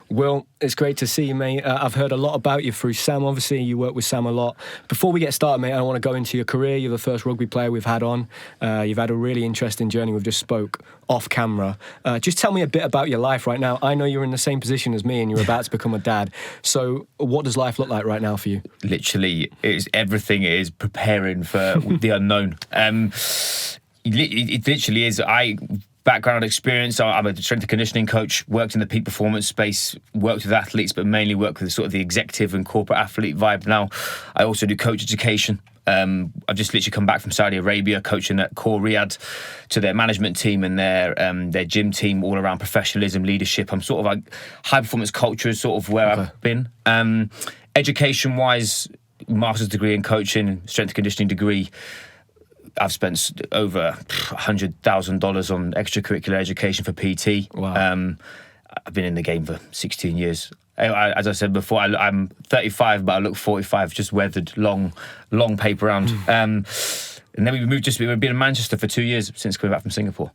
Will, it's great to see you, mate. I've heard a lot about you through Sam. Obviously, you work with Sam a lot. Before we get started, mate, I want to go into your career. You're the first rugby player we've had on. You've had a really interesting journey. We've just spoke off camera. Just tell me a bit about your life right now. I know you're in the same position as me and you're about to become a dad. So what does life look like right now for you? Literally, everything is preparing for the unknown. It literally is. Background experience, I'm a strength and conditioning coach, worked in the peak performance space, worked with athletes, but mainly work with sort of the executive and corporate athlete vibe now. I also do coach education. I've just literally come back from Saudi Arabia, coaching at Core Riyadh to their management team and their gym team, all around professionalism, leadership. I'm sort of like high performance culture is sort of where I've been. Education-wise, master's degree in coaching, strength and conditioning degree. I've spent over $100,000 on extracurricular education for PT. Wow. I've been in the game for 16 years. As I said before, I'm 35, but I look 45. Just weathered, long paper round. And then we've been in Manchester for 2 years since coming back from Singapore.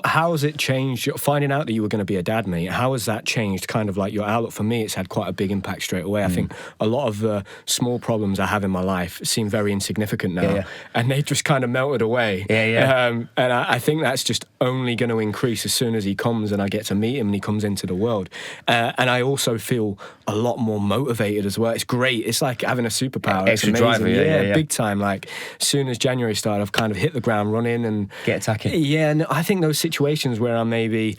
How has it changed? Finding out that you were going to be a dad, mate, how has that changed kind of like your outlook? For me, it's had quite a big impact straight away. I think a lot of the small problems I have in my life seem very insignificant now, and they just kind of melted away. And I think that's just only going to increase as soon as he comes and I get to meet him and he comes into the world. And I also feel a lot more motivated as well. It's great. It's like having a superpower. Extra it's amazing. driver, big time. Like, as soon as January started, I've kind of hit the ground running and get attacking. Yeah, and I think those situations where I maybe,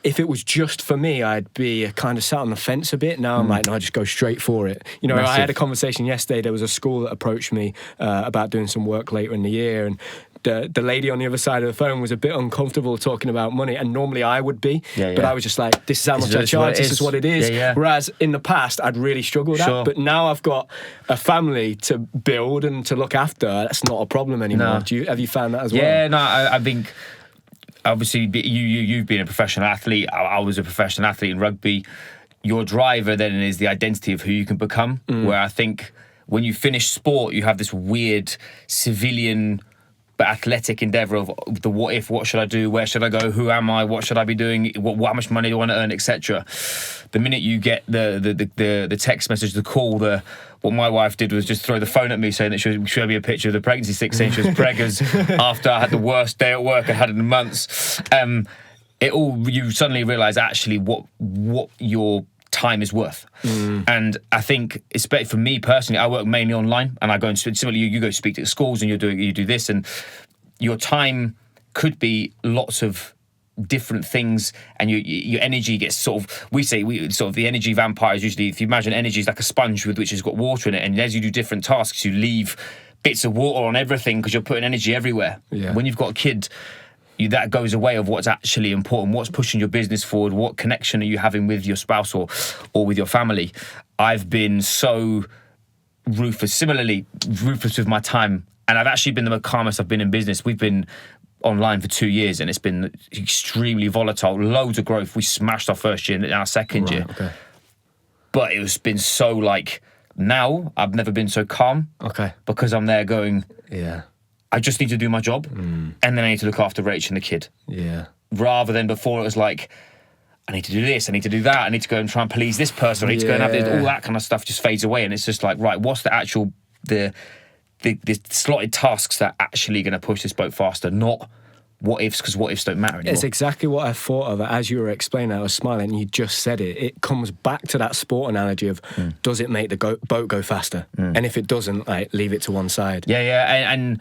if it was just for me, I'd be kind of sat on the fence a bit. Now I'm like, no, I just go straight for it. You know, I had a conversation yesterday. There was a school that approached me about doing some work later in the year, and the lady on the other side of the phone was a bit uncomfortable talking about money, and normally I would be, but I was just like, this is how much I charge, this is what it is. Whereas in the past, I'd really struggled with that, but now I've got a family to build and to look after. That's not a problem anymore. Have you found that as well? Yeah, no, I think obviously you've been a professional athlete. I was a professional athlete in rugby. Your driver then is the identity of who you can become, where I think when you finish sport, you have this weird civilian but athletic endeavour of the what if, what should I do, where should I go, who am I, what should I be doing, how much money do I want to earn, etc. The minute you get the text message, the call, what my wife did was just throw the phone at me saying that she would show me a picture of the pregnancy stick saying she was preggers after I had the worst day at work I'd had in months. You suddenly realise actually what your time is worth. And I think, especially for me personally, I work mainly online, and I go and similarly you go speak to schools and you do this, and your time could be lots of different things, and your energy gets sort of, the energy vampires usually, if you imagine energy is like a sponge with which has got water in it, and as you do different tasks you leave bits of water on everything because you're putting energy everywhere. When you've got a kid, that goes away of what's actually important, what's pushing your business forward, what connection are you having with your spouse or with your family. I've been so ruthless with my time, and I've actually been the calmest I've been in business. We've been online for 2 years and it's been extremely volatile, loads of growth. We smashed our first year and our second year. But it's been so now I've never been so calm because I'm there going, I just need to do my job, and then I need to look after Rach and the kid. Rather than before it was like, I need to do this, I need to do that, I need to go and try and please this person, I need to go and have this, all that kind of stuff just fades away, and it's just like, right, what's the actual, the slotted tasks that are actually going to push this boat faster, not what ifs, because what ifs don't matter anymore. It's exactly what I thought of. As you were explaining, I was smiling, and you just said it. It comes back to that sport analogy of, does it make the boat go faster? And if it doesn't, leave it to one side. And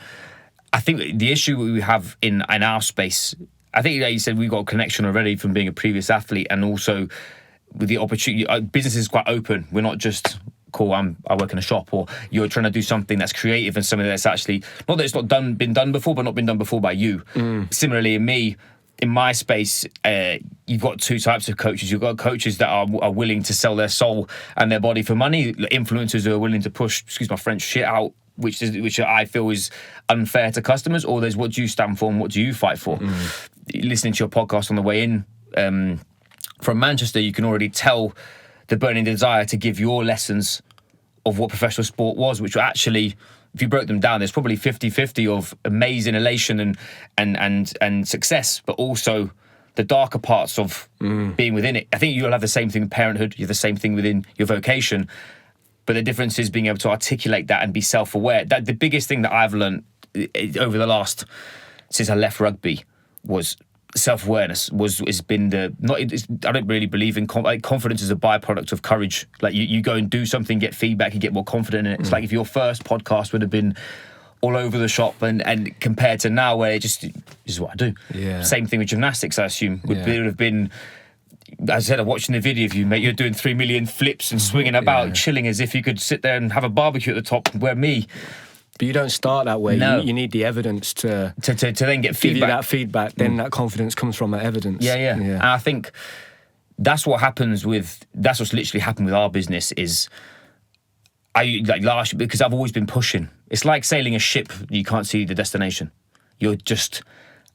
I think the issue we have in our space, I think, like you said, we've got a connection already from being a previous athlete, and also with the opportunity. Business is quite open. We're not just, cool, I work in a shop, or you're trying to do something that's creative and something that's actually, not that it's not been done before, but not been done before by you. Similarly, in my space, you've got two types of coaches. You've got coaches that are willing to sell their soul and their body for money, influencers who are willing to push, excuse my French, shit out, which I feel is unfair to customers, or there's what do you stand for and what do you fight for. Listening to your podcast on the way in from Manchester, you can already tell the burning desire to give your lessons of what professional sport was, which were actually, if you broke them down, there's probably 50-50 of amazing elation and success, but also the darker parts of being within it. I think you'll have the same thing with parenthood. You have the same thing within your vocation. But the difference is being able to articulate that and be self-aware. That the biggest thing that I've learned over the last, since I left rugby, was self-awareness. Has been the not. I don't really believe in confidence is a byproduct of courage. Like you go and do something, get feedback, you get more confident in it. It's like if your first podcast would have been all over the shop and compared to now where it just this is what I do. Yeah. Same thing with gymnastics, I assume would have been. As I said, I'm watching the video of you, mate. You're doing 3 million flips and swinging about, chilling as if you could sit there and have a barbecue at the top. Where me, but you don't start that way. No. You need the evidence to then get give feedback. you that feedback. Then that confidence comes from that evidence. Yeah. And I think that's what happens with. That's what's literally happened with our business. Is last because I've always been pushing. It's like sailing a ship. You can't see the destination. You're just.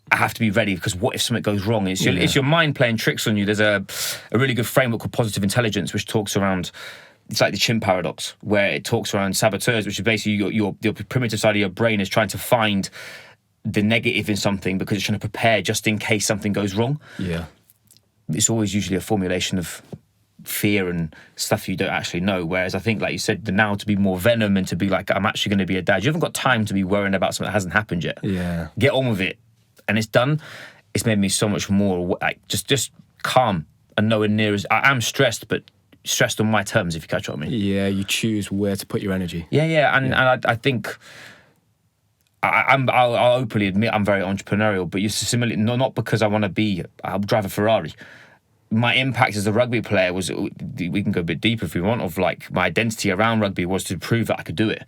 I have to be ready because what if something goes wrong? It's your mind playing tricks on you. There's a really good framework called positive intelligence, which talks around, it's like the chimp paradox, where it talks around saboteurs, which is basically your primitive side of your brain is trying to find the negative in something because it's trying to prepare just in case something goes wrong. Yeah. It's always usually a formulation of fear and stuff you don't actually know. Whereas I think, like you said, now to be more venom and to be like, I'm actually going to be a dad. You haven't got time to be worrying about something that hasn't happened yet. Yeah. Get on with it. And it's done. It's made me so much more like just calm and nowhere near as I am stressed, but stressed on my terms. If you catch what I mean. Yeah, you choose where to put your energy. Yeah, and I think I'll openly admit I'm very entrepreneurial, but you're similarly not because I'll drive a Ferrari. My impact as a rugby player was, we can go a bit deeper if we want, of like my identity around rugby was to prove that I could do it.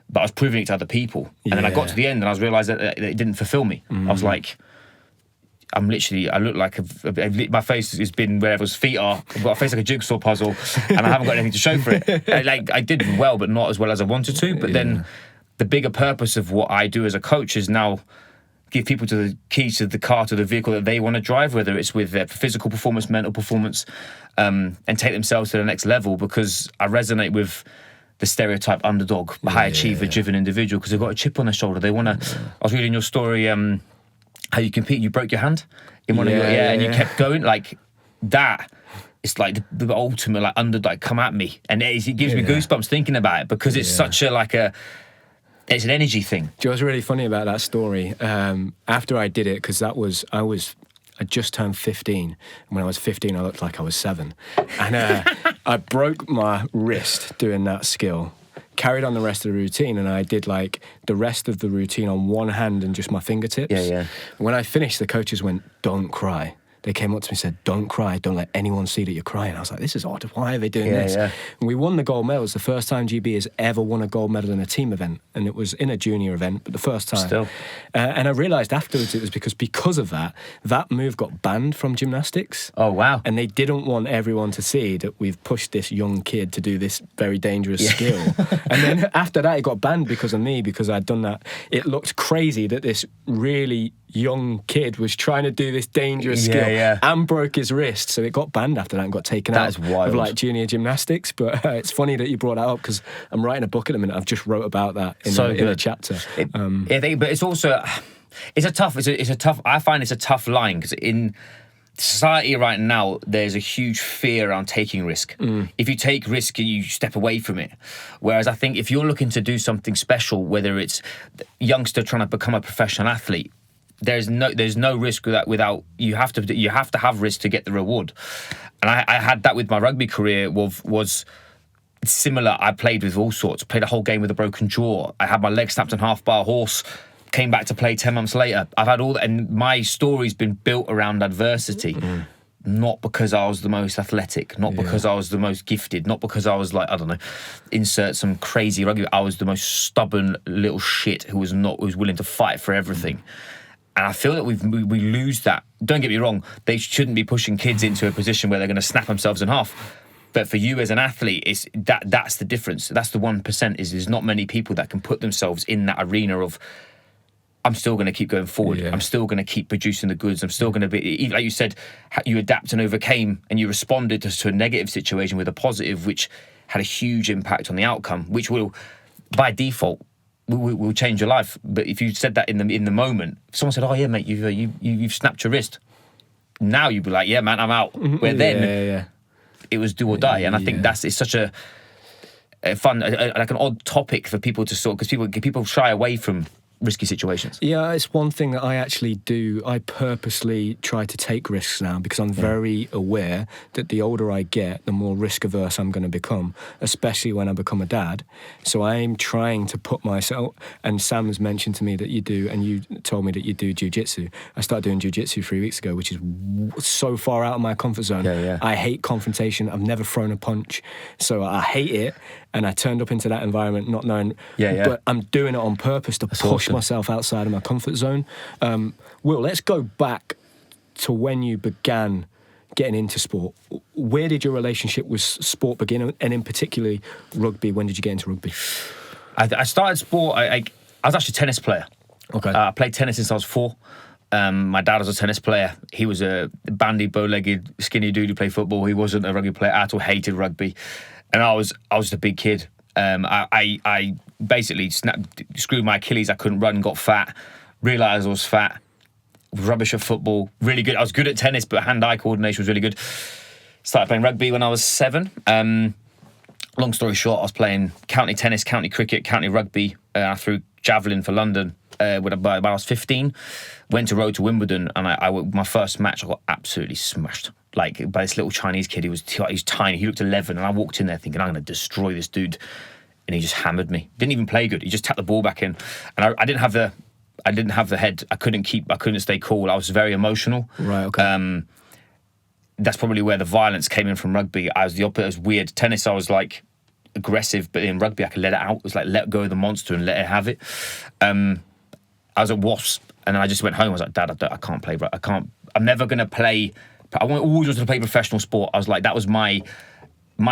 But I was proving it to other people. And then I got to the end and I realised that it didn't fulfil me. I was like, I look like my face has been where everyone's feet are. I've got a face like a jigsaw puzzle and I haven't got anything to show for it. I did well, but not as well as I wanted to. But then the bigger purpose of what I do as a coach is now give people to the keys to the car, to the vehicle that they want to drive, whether it's with their physical performance, mental performance, and take themselves to the next level, because I resonate with the stereotype underdog, high achiever, driven individual, because they've got a chip on their shoulder. They want to. I was reading your story, how you compete. You broke your hand in one of your, and you kept going like that. It's like the ultimate like underdog. Come at me, and it gives me goosebumps thinking about it, because it's such a it's an energy thing. Do you know what's really funny about that story? After I did it, because I just turned 15. And when I was 15, I looked like I was 7. And I broke my wrist doing that skill, carried on the rest of the routine, and I did like the rest of the routine on one hand and just my fingertips. Yeah. When I finished, the coaches went, "Don't cry." They came up to me and said, "Don't cry, don't let anyone see that you're crying." I was like, this is odd, why are they doing this? Yeah. And we won the gold medal. It's the first time GB has ever won a gold medal in a team event, and it was in a junior event, but the first time. Still. And I realised afterwards it was because of that move got banned from gymnastics. Oh, wow. And they didn't want everyone to see that we've pushed this young kid to do this very dangerous skill. And then after that, it got banned because of me, because I'd done that. It looked crazy that this really young kid was trying to do this dangerous skill and broke his wrist, so it got banned after that and got taken out of like junior gymnastics. But it's funny that you brought that up, because I'm writing a book at the minute. I've just wrote about that in a chapter. But it's also it's a tough I find it's a tough line, because in society right now there's a huge fear around taking risk. If you take risk, you step away from it, whereas I think if you're looking to do something special, whether it's youngster trying to become a professional athlete, there's no risk without you have to have risk to get the reward. And I had that with my rugby career. Was similar. I played with all sorts. Played a whole game with a broken jaw. I had my leg snapped in half by a horse. Came back to play 10 months later. I've had all that, and my story's been built around adversity. Not because I was the most athletic, not because I was the most gifted, not because I was like, I don't know, insert some crazy rugby. I was the most stubborn little shit who was willing to fight for everything. And I feel that we lose that. Don't get me wrong, they shouldn't be pushing kids into a position where they're going to snap themselves in half. But for you as an athlete, that's the difference. That's the 1%. There's not many people that can put themselves in that arena of, I'm still going to keep going forward. I'm still going to keep producing the goods. I'm still going to be, like you said, you adapt and overcame, and you responded to a negative situation with a positive, which had a huge impact on the outcome, which will, by default, will change your life. But if you said that in the moment, if someone said, "Oh yeah, mate, you've snapped your wrist," now you'd be like, yeah, man, I'm out. Where then it was do or die. And I think it's such a fun, like an odd topic for people to sort, because people shy away from risky situations. Yeah, it's one thing that I actually do. I purposely try to take risks now because I'm very aware that the older I get, the more risk averse I'm going to become, especially when I become a dad. So I'm trying to put myself, and Sam's mentioned to me that you do, and you told me that you do jiu-jitsu. I started doing jiu-jitsu 3 weeks ago, which is so far out of my comfort zone. I hate confrontation. I've never thrown a punch, so I hate it. And I turned up into that environment not knowing, but I'm doing it on purpose to push myself outside of my comfort zone. Will, let's go back to when you began getting into sport. Where did your relationship with sport begin, and in particularly rugby? When did you get into rugby? I started sport, I was actually a tennis player. Okay. I played tennis since I was 4. My dad was a tennis player. He was a bandy, bow-legged, skinny dude who played football. He wasn't a rugby player at all, hated rugby. And I was a big kid. I basically screwed my Achilles. I couldn't run, got fat, realised I was fat, rubbish at football, really good. I was good at tennis, but hand-eye coordination was really good. Started playing rugby when I was 7. Long story short, I was playing county tennis, county cricket, county rugby. I threw javelin for London when I was 15. Went to road to Wimbledon, and my first match, I got absolutely smashed. Like, by this little Chinese kid. He was tiny. He looked 11, and I walked in there thinking, I'm going to destroy this dude. And he just hammered me. Didn't even play good. He just tapped the ball back in. And I didn't have the head. I couldn't stay cool. I was very emotional. Right, okay. That's probably where the violence came in from rugby. I was the opposite. It was weird. Tennis, I was like aggressive, but in rugby, I could let it out. It was like let go of the monster and let it have it. I was at Wasps, and I just went home. I was like, Dad, I can't play. I'm never going to play. I always wanted to play professional sport. I was like, that was my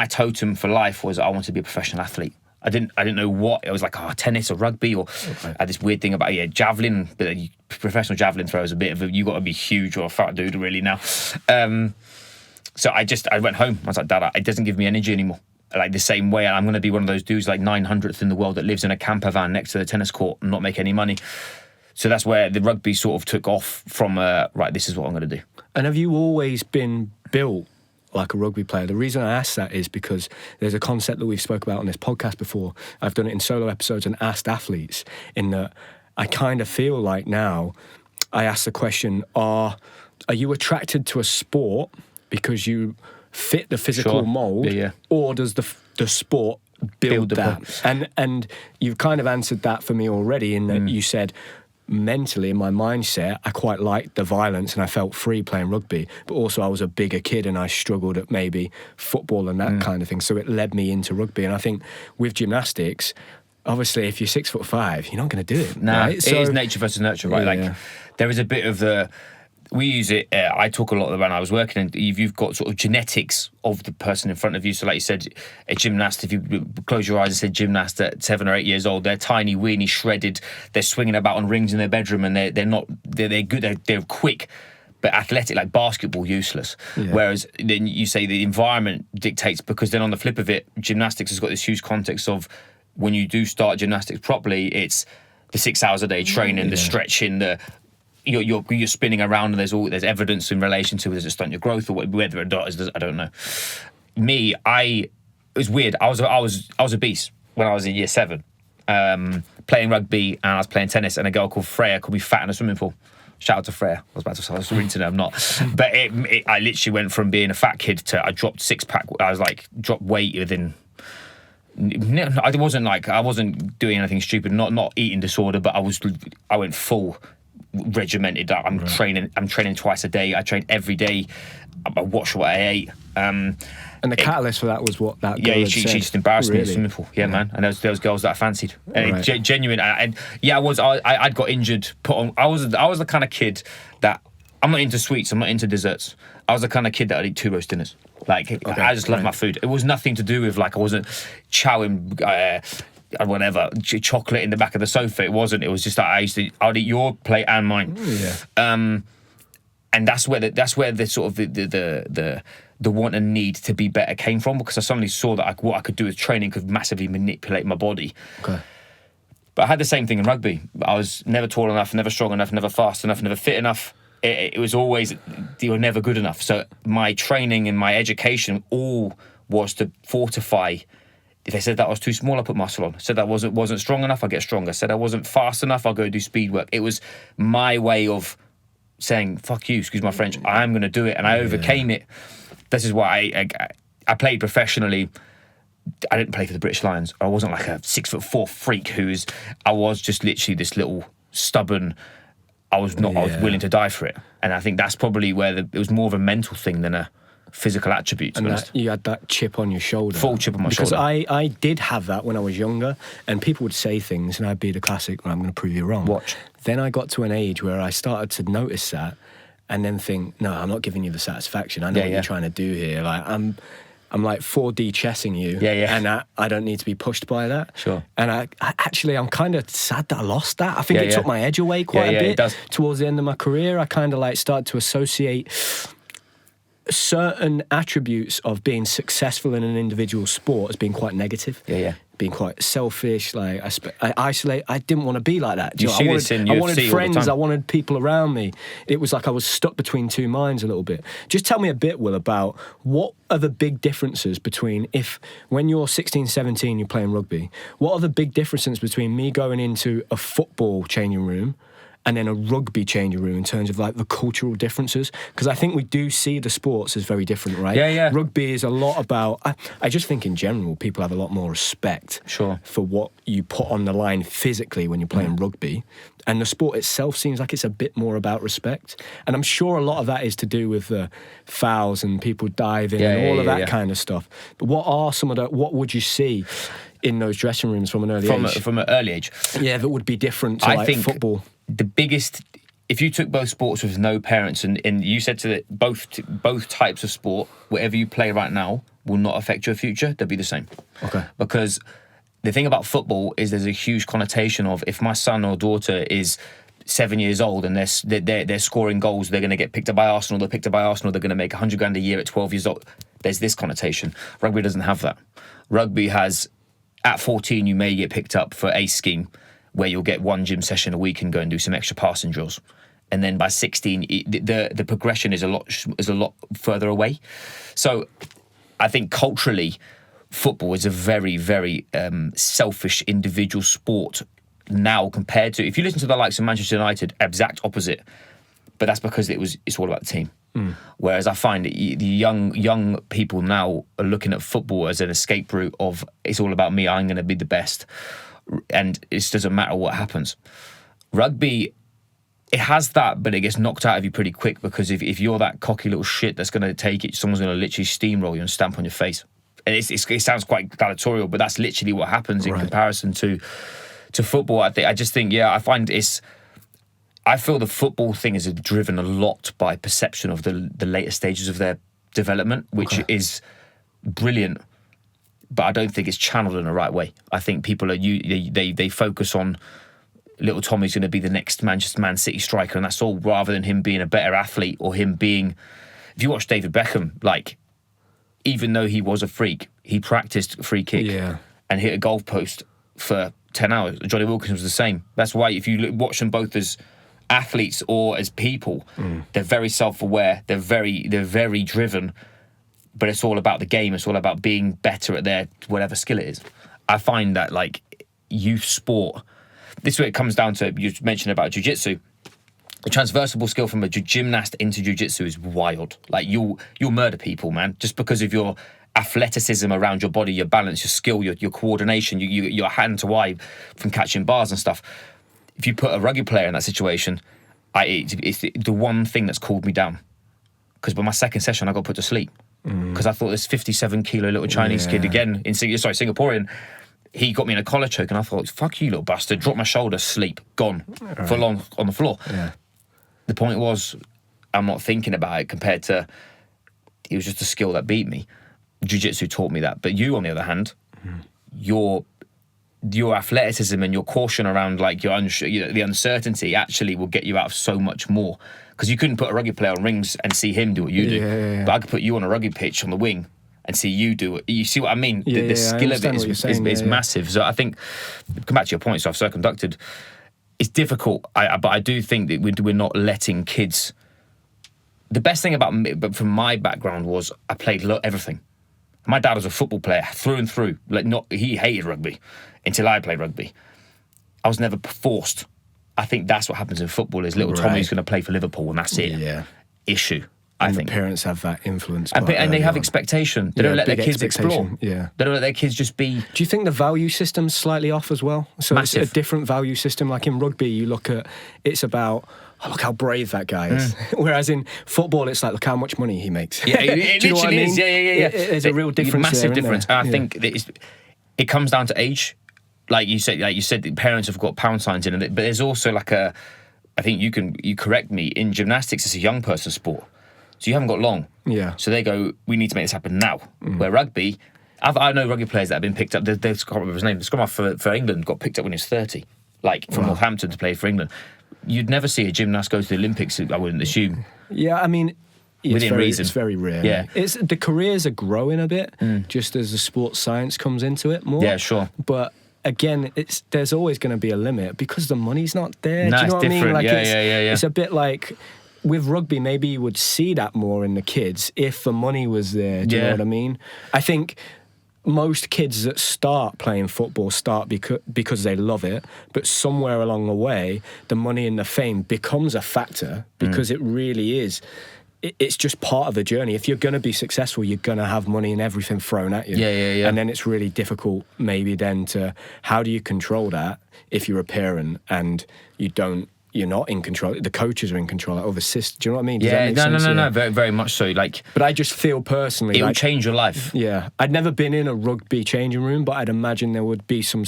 totem for life, was I wanted to be a professional athlete. I didn't know what. It was like, tennis or rugby, or I had this weird thing about, javelin, but professional javelin throw is a bit of you got to be huge or a fat dude really now. So I went home. I was like, Dad, it doesn't give me energy anymore. Like the same way, I'm going to be one of those dudes like 900th in the world that lives in a camper van next to the tennis court and not make any money. So that's where the rugby sort of took off from, this is what I'm going to do. And have you always been built like a rugby player? The reason I ask that is because there's a concept that we've spoke about on this podcast before. I've done it in solo episodes and asked athletes, in that I kind of feel like now I ask the question, are you attracted to a sport because you fit the physical mould, or does the sport build that? And you've kind of answered that for me already, in that you said, mentally, in my mindset, I quite liked the violence and I felt free playing rugby, but also I was a bigger kid and I struggled at maybe football and that kind of thing, so it led me into rugby. And I think with gymnastics, obviously if you're 6'5", you're not going to do it. Right? It is nature versus nurture, right? There is a bit of we use it, I talk a lot when I was working, and you've got sort of genetics of the person in front of you. So like you said, a gymnast, if you close your eyes and say gymnast at 7 or 8 years old, they're tiny, weeny, shredded, they're swinging about on rings in their bedroom, and they're good, they're quick, but athletic, like basketball, useless. Whereas then you say the environment dictates, because then on the flip of it, gymnastics has got this huge context of, when you do start gymnastics properly, it's the 6 hours a day training, the stretching, you're spinning around, and there's evidence in relation to whether it stunt your growth or whether it does. I don't know. Me, it was weird. I was a beast when I was in year 7, playing rugby, and I was playing tennis, and a girl called Freya called me fat in a swimming pool. Shout out to Freya. I was rinsing her, I'm not. But I literally went from being a fat kid to I dropped 6-pack. I was like, dropped weight within. I wasn't doing anything stupid, not eating disorder, but I went full regimented. I'm training twice a day. I trained every day. I watched what I ate. And the catalyst for that was what that girl had she said. just embarrassed me in the swimming pool. Man. And there was girls that I fancied. And genuine. I'd got injured. I was the kind of kid that, I'm not into sweets. I'm not into desserts. I was the kind of kid that I'd eat 2 roast dinners. I just love my food. It was nothing to do with I wasn't chowing whatever chocolate in the back of the sofa. It wasn't. It was just that I'd eat your plate and mine. And that's where the sort of the want and need to be better came from, because I suddenly saw that what I could do with training could massively manipulate my body. Okay. But I had the same thing in rugby. I was never tall enough, never strong enough, never fast enough, never fit enough. it was always, you were never good enough. So my training and my education all was to fortify. If they said that I was too small, I put muscle on. Said that wasn't strong enough, I get stronger. Said I wasn't fast enough, I'll go do speed work. It was my way of saying, fuck you, excuse my French, I'm going to do it. And I overcame it. This is why I played professionally. I didn't play for the British Lions. I wasn't like a 6'4" freak I was just literally this little stubborn, I was willing to die for it. And I think that's probably where it was more of a mental thing than a physical attribute. And you had that chip on your shoulder. Full chip on my shoulder. Because I did have that when I was younger, and people would say things, and I'd be the classic, well, I'm going to prove you wrong. Watch. Then I got to an age where I started to notice that, and then think, no, I'm not giving you the satisfaction. I know what you're trying to do here. Like I'm like 4D chessing you, and I don't need to be pushed by that. Sure. And I'm kind of sad that I lost that. I think it took my edge away quite a bit. It does. Towards the end of my career, I kind of like started to associate certain attributes of being successful in an individual sport as being quite negative. Being quite selfish, like I isolate. I didn't want to be like that. I wanted friends. I wanted people around me. It was like I was stuck between two minds a little bit. Just tell me a bit, Will, about what are the big differences between when you're 16, 17, you're playing rugby. What are the big differences between me going into a football changing room and then a rugby changing room in terms of like the cultural differences? Because I think we do see the sports as very different, right? Rugby is a lot about, I just think in general, people have a lot more respect for what you put on the line physically when you're playing rugby. And the sport itself seems like it's a bit more about respect. And I'm sure a lot of that is to do with the fouls and people diving and all of that kind of stuff. But what would you see in those dressing rooms from an early age? From an early age? Yeah, that would be different to I think football. The biggest, if you took both sports with no parents and you said to both types of sport, whatever you play right now will not affect your future, they'll be the same. Okay. Because the thing about football is there's a huge connotation of if my son or daughter is 7 years old and they're scoring goals, they're going to get picked up by Arsenal, they're going to make 100 grand a year at 12 years old. There's this connotation. Rugby doesn't have that. Rugby has, at 14, you may get picked up for a scheme where you'll get one gym session a week and go and do some extra passing drills. And then by 16, the progression is a lot further away. So I think culturally, football is a very, very selfish individual sport now compared to, if you listen to the likes of Manchester United, exact opposite. But that's because it's all about the team. Whereas I find that the young people now are looking at football as an escape route of, it's all about me, I'm going to be the best. And it doesn't matter what happens. Rugby, it has that, but it gets knocked out of you pretty quick because if you're that cocky little shit that's going to take it, someone's going to literally steamroll you and stamp on your face. And it sounds quite gladiatorial, but that's literally what happens in comparison to football. I feel the football thing is driven a lot by perception of the later stages of their development, which is brilliant. But I don't think it's channeled in the right way. I think people they focus on little Tommy's going to be the next Manchester Man City striker, and that's all, rather than him being a better athlete or him being. If you watch David Beckham, like, even though he was a freak, he practiced free kick and hit a goalpost for 10 hours. Johnny Wilkins was the same. That's why if you watch them both as athletes or as people, they're very self-aware. They're very driven. But it's all about the game. It's all about being better at their whatever skill it is. I find that, like, youth sport, this is where it comes down to, you mentioned about jiu-jitsu. The transversable skill from a gymnast into jiu-jitsu is wild. Like, you'll murder people, man, just because of your athleticism around your body, your balance, your skill, your coordination, your hand to eye from catching bars and stuff. If you put a rugby player in that situation, it's the one thing that's cooled me down. Because by my second session, I got put to sleep. Because I thought this 57-kilo little Chinese kid, again, Singaporean, he got me in a collar choke, and I thought, fuck you, little bastard. Dropped my shoulder, sleep, gone, for long on the floor. The point was, I'm not thinking about it compared to, it was just a skill that beat me. Jiu-jitsu taught me that. But you, on the other hand, your athleticism and your caution around, like, the uncertainty actually will get you out of so much more. Because you couldn't put a rugby player on rings and see him do what you do. But I could put you on a rugby pitch on the wing and see you do it. You see what I mean? The skill of it is massive. So I think, come back to your point, so I've circumducted, it's difficult, but I do think that we're not letting kids the best thing about me, but from my background, was I played everything. My dad was a football player through and through. He hated rugby until I played rugby. I was never forced. I think that's what happens in football is little Tommy's going to play for Liverpool and that's it. Yeah. Issue, I think. The parents have that influence. And they have expectation. They don't let their kids explore. Yeah. They don't let their kids just be... Do you think the value system's slightly off as well? So Massive. It's a different value system. Like in rugby, you look at... It's about... Oh, look how brave that guy is. Whereas in football, it's like, look how much money he makes. Yeah, it Do you know what I literally mean? is. Yeah. There's a real difference. Massive there, difference. There? And I think that it comes down to age. Like you said, the parents have got pound signs in it, but there's also I think you correct me, in gymnastics, it's a young person's sport. So you haven't got long. Yeah. So they go, we need to make this happen now. Where rugby, I know rugby players that have been picked up, I can't remember his name, the scrum half for England got picked up when he was 30, from Northampton to play for England. You'd never see a gymnast go to the Olympics, I wouldn't assume. Yeah, I mean... Within reason. It's very rare. Yeah. The careers are growing a bit, just as the sports science comes into it more. Yeah, sure. But... Again, there's always going to be a limit because the money's not there. No, Do you know it's what I mean? different. Like Yeah. It's a bit like with rugby. Maybe you would see that more in the kids if the money was there. Do you know what I mean? I think most kids that start playing football start because they love it, but somewhere along the way, the money and the fame becomes a factor because it really is. It's just part of the journey. If you're going to be successful, you're going to have money and everything thrown at you. Yeah. And then it's really difficult maybe then how do you control that if you're a parent and you're not in control? The coaches are in control. Like, the system, do you know what I mean? Does that make sense? No, very, very much so. But I just feel personally... It would change your life. Yeah. I'd never been in a rugby changing room, but I'd imagine there would be some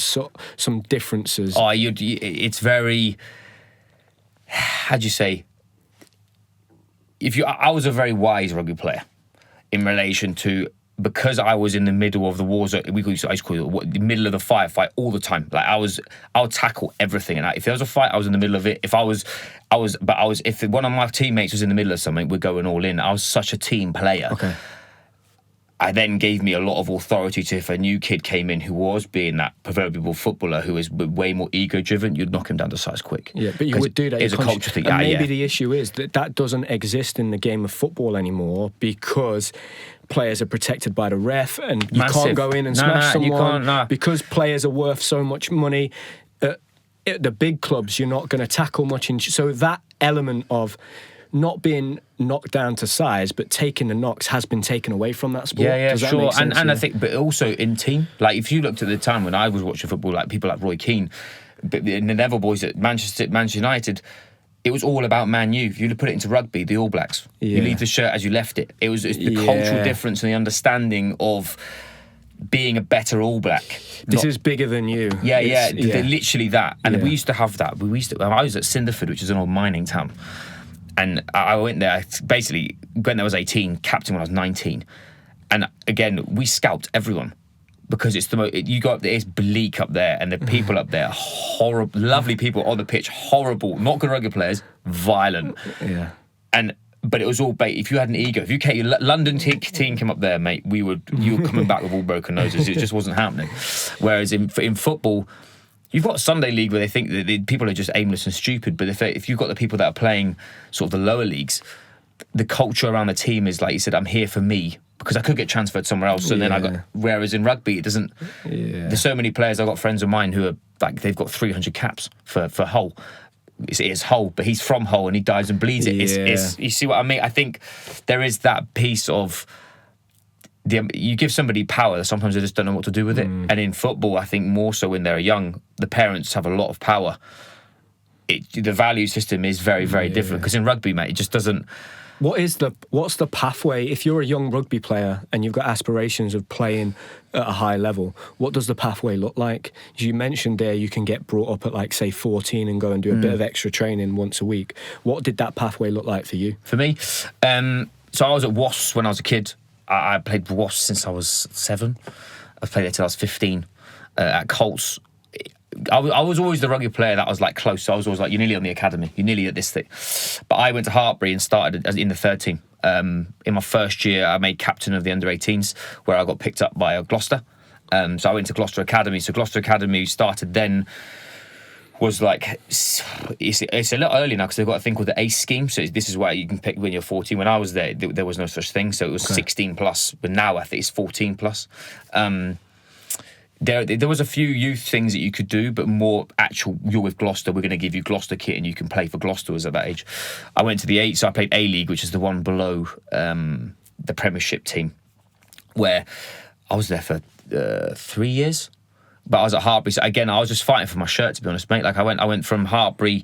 differences. Oh, it's very... How'd you say... I was a very wise rugby player in relation to, because I was in the middle of the war zone. I used to call it the middle of the fight all the time. Like I would tackle everything, and if there was a fight, I was in the middle of it. If one of my teammates was in the middle of something, we're going all in. I was such a team player. Okay. I then gave me a lot of authority to, if a new kid came in who was being that proverbial footballer who is way more ego-driven, you'd knock him down to size quick. Yeah, but you would do that. It's a culture thing. And maybe the issue is that doesn't exist in the game of football anymore because players are protected by the ref and you can't go in and smash someone. Because players are worth so much money. At the big clubs, you're not going to tackle much. So that element of not being knocked down to size, but taking the knocks has been taken away from that sport. Yeah, Does that sure. make sense? And I think, but also in team, like if you looked at the time when I was watching football, like people like Roy Keane, the Neville boys at Manchester United, it was all about Man U. If you put it into rugby, the All Blacks, you leave the shirt as you left it. It's the cultural difference and the understanding of being a better All Black. This is bigger than you. Yeah. Literally that. And we used to have that. I was at Cinderford, which is an old mining town. And I went there, basically, when I was 18, captain when I was 19. And again, we scalped everyone because it's it's bleak up there and the people up there, horrible, lovely people on the pitch, horrible, not good rugby players, violent. Yeah. But it was all bait. If you had an ego, if you came, London team came up there, mate, you were coming back with all broken noses. It just wasn't happening. Whereas in football, you've got a Sunday league where they think that people are just aimless and stupid, but if you've got the people that are playing sort of the lower leagues, the culture around the team is, like you said, I'm here for me, because I could get transferred somewhere else. So then whereas in rugby, it doesn't, there's so many players, I've got friends of mine who are, like, they've got 300 caps for Hull. It's Hull, but he's from Hull and he dies and bleeds it. It's, you see what I mean? I think there is that piece of, you give somebody power, sometimes they just don't know what to do with it. And in football, I think more so when they're young, the parents have a lot of power. The value system is very, very different, because in rugby, mate, it just doesn't... What's the pathway? If you're a young rugby player and you've got aspirations of playing at a high level, what does the pathway look like? As you mentioned there, you can get brought up at, like, say, 14 and go and do a bit of extra training once a week. What did that pathway look like for you? For me, so I was at Wasps when I was a kid. I played for Wasps since I was 7. I played there till I was 15. At Colts, I was always the rugby player that was, like, close. So I was always like, you're nearly on the academy, you're nearly at this thing. But I went to Hartbury and started in the third team. In my first year, I made captain of the under-18s, where I got picked up by Gloucester. So I went to Gloucester Academy. So Gloucester Academy started then. was like, it's a little early now because they've got a thing called the ACE scheme. So this is why you can pick when you're 14. When I was there was no such thing. So it was 16 plus, but now I think it's 14 plus. There was a few youth things that you could do, but more actual, you're with Gloucester, we're going to give you Gloucester kit and you can play for Gloucester was at that age. I went to the 8, so I played A-League, which is the one below the Premiership team, where I was there for 3 years. But I was at Hartbury, so again, I was just fighting for my shirt, to be honest, mate. Like I went from Hartbury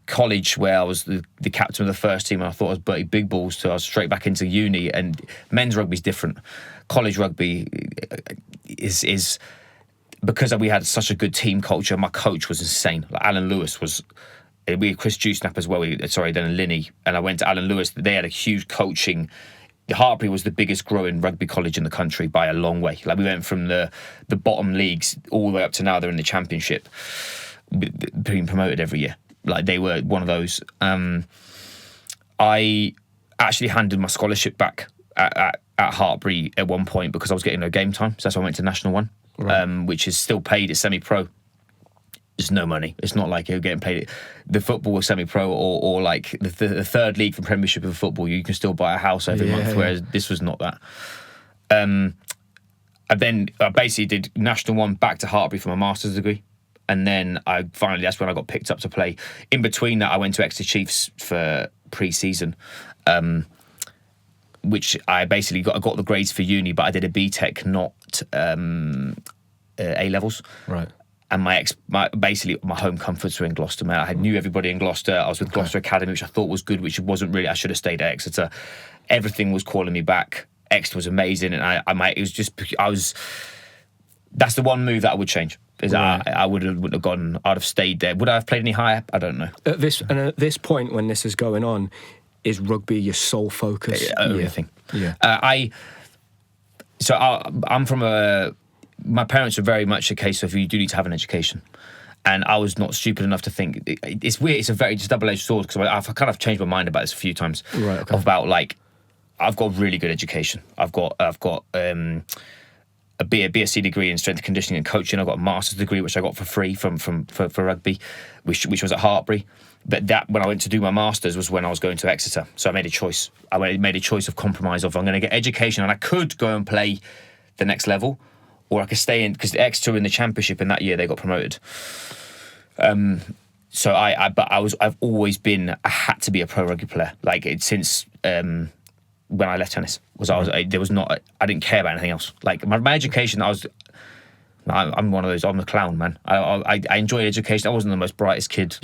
college, where I was the captain of the first team, and I thought I was Bertie Big Balls, so I was straight back into uni. And men's rugby's different. College rugby is because we had such a good team culture. My coach was insane. Like Alan Lewis was. We had Chris Dewsnap as well. Then Linney, and I went to Alan Lewis. They had a huge coaching. Hartbury was the biggest growing rugby college in the country by a long way. Like we went from the bottom leagues all the way up to now they're in the championship, being promoted every year. Like they were one of those. I actually handed my scholarship back at Hartbury at one point because I was getting no game time. So that's why I went to National 1, which is still paid at semi-pro. There's no money. It's not like you're getting paid. The football was semi-pro or like the third league from Premiership of football, you can still buy a house every month, whereas this was not that. And then I basically did National 1 back to Hartbury for my master's degree. And then that's when I got picked up to play. In between that, I went to Exeter Chiefs for pre-season, which I basically got the grades for uni, but I did a BTEC, not A-levels. Right. And my home comforts were in Gloucester, man. I knew everybody in Gloucester. I was with Gloucester Academy, which I thought was good, which wasn't really. I should have stayed at Exeter. Everything was calling me back. Exeter was amazing, and that's the one move that I would change. I wouldn't have gone. I'd have stayed there. Would I have played any higher? I don't know. At this point, when this is going on, is rugby your sole focus? Everything. Yeah. I'm from a. My parents are very much a case of you do need to have an education. And I was not stupid enough to think... It's weird. It's a very double-edged sword because I've kind of changed my mind about this a few times. Right, okay. About, like, I've got really good education. I've got a BSc degree in strength and conditioning and coaching. I've got a master's degree, which I got for free for rugby, which was at Hartbury. But that, when I went to do my master's, was when I was going to Exeter. So I made a choice. I made a choice of compromise of I'm going to get education and I could go and play the next level, or I could stay in, because Exeter were in the championship in that year, they got promoted. So I've always been, I had to be a pro rugby player. Like since when I left tennis, I didn't care about anything else. Like my education, I'm one of those. I'm a clown, man. I enjoy education. I wasn't the most brightest kid.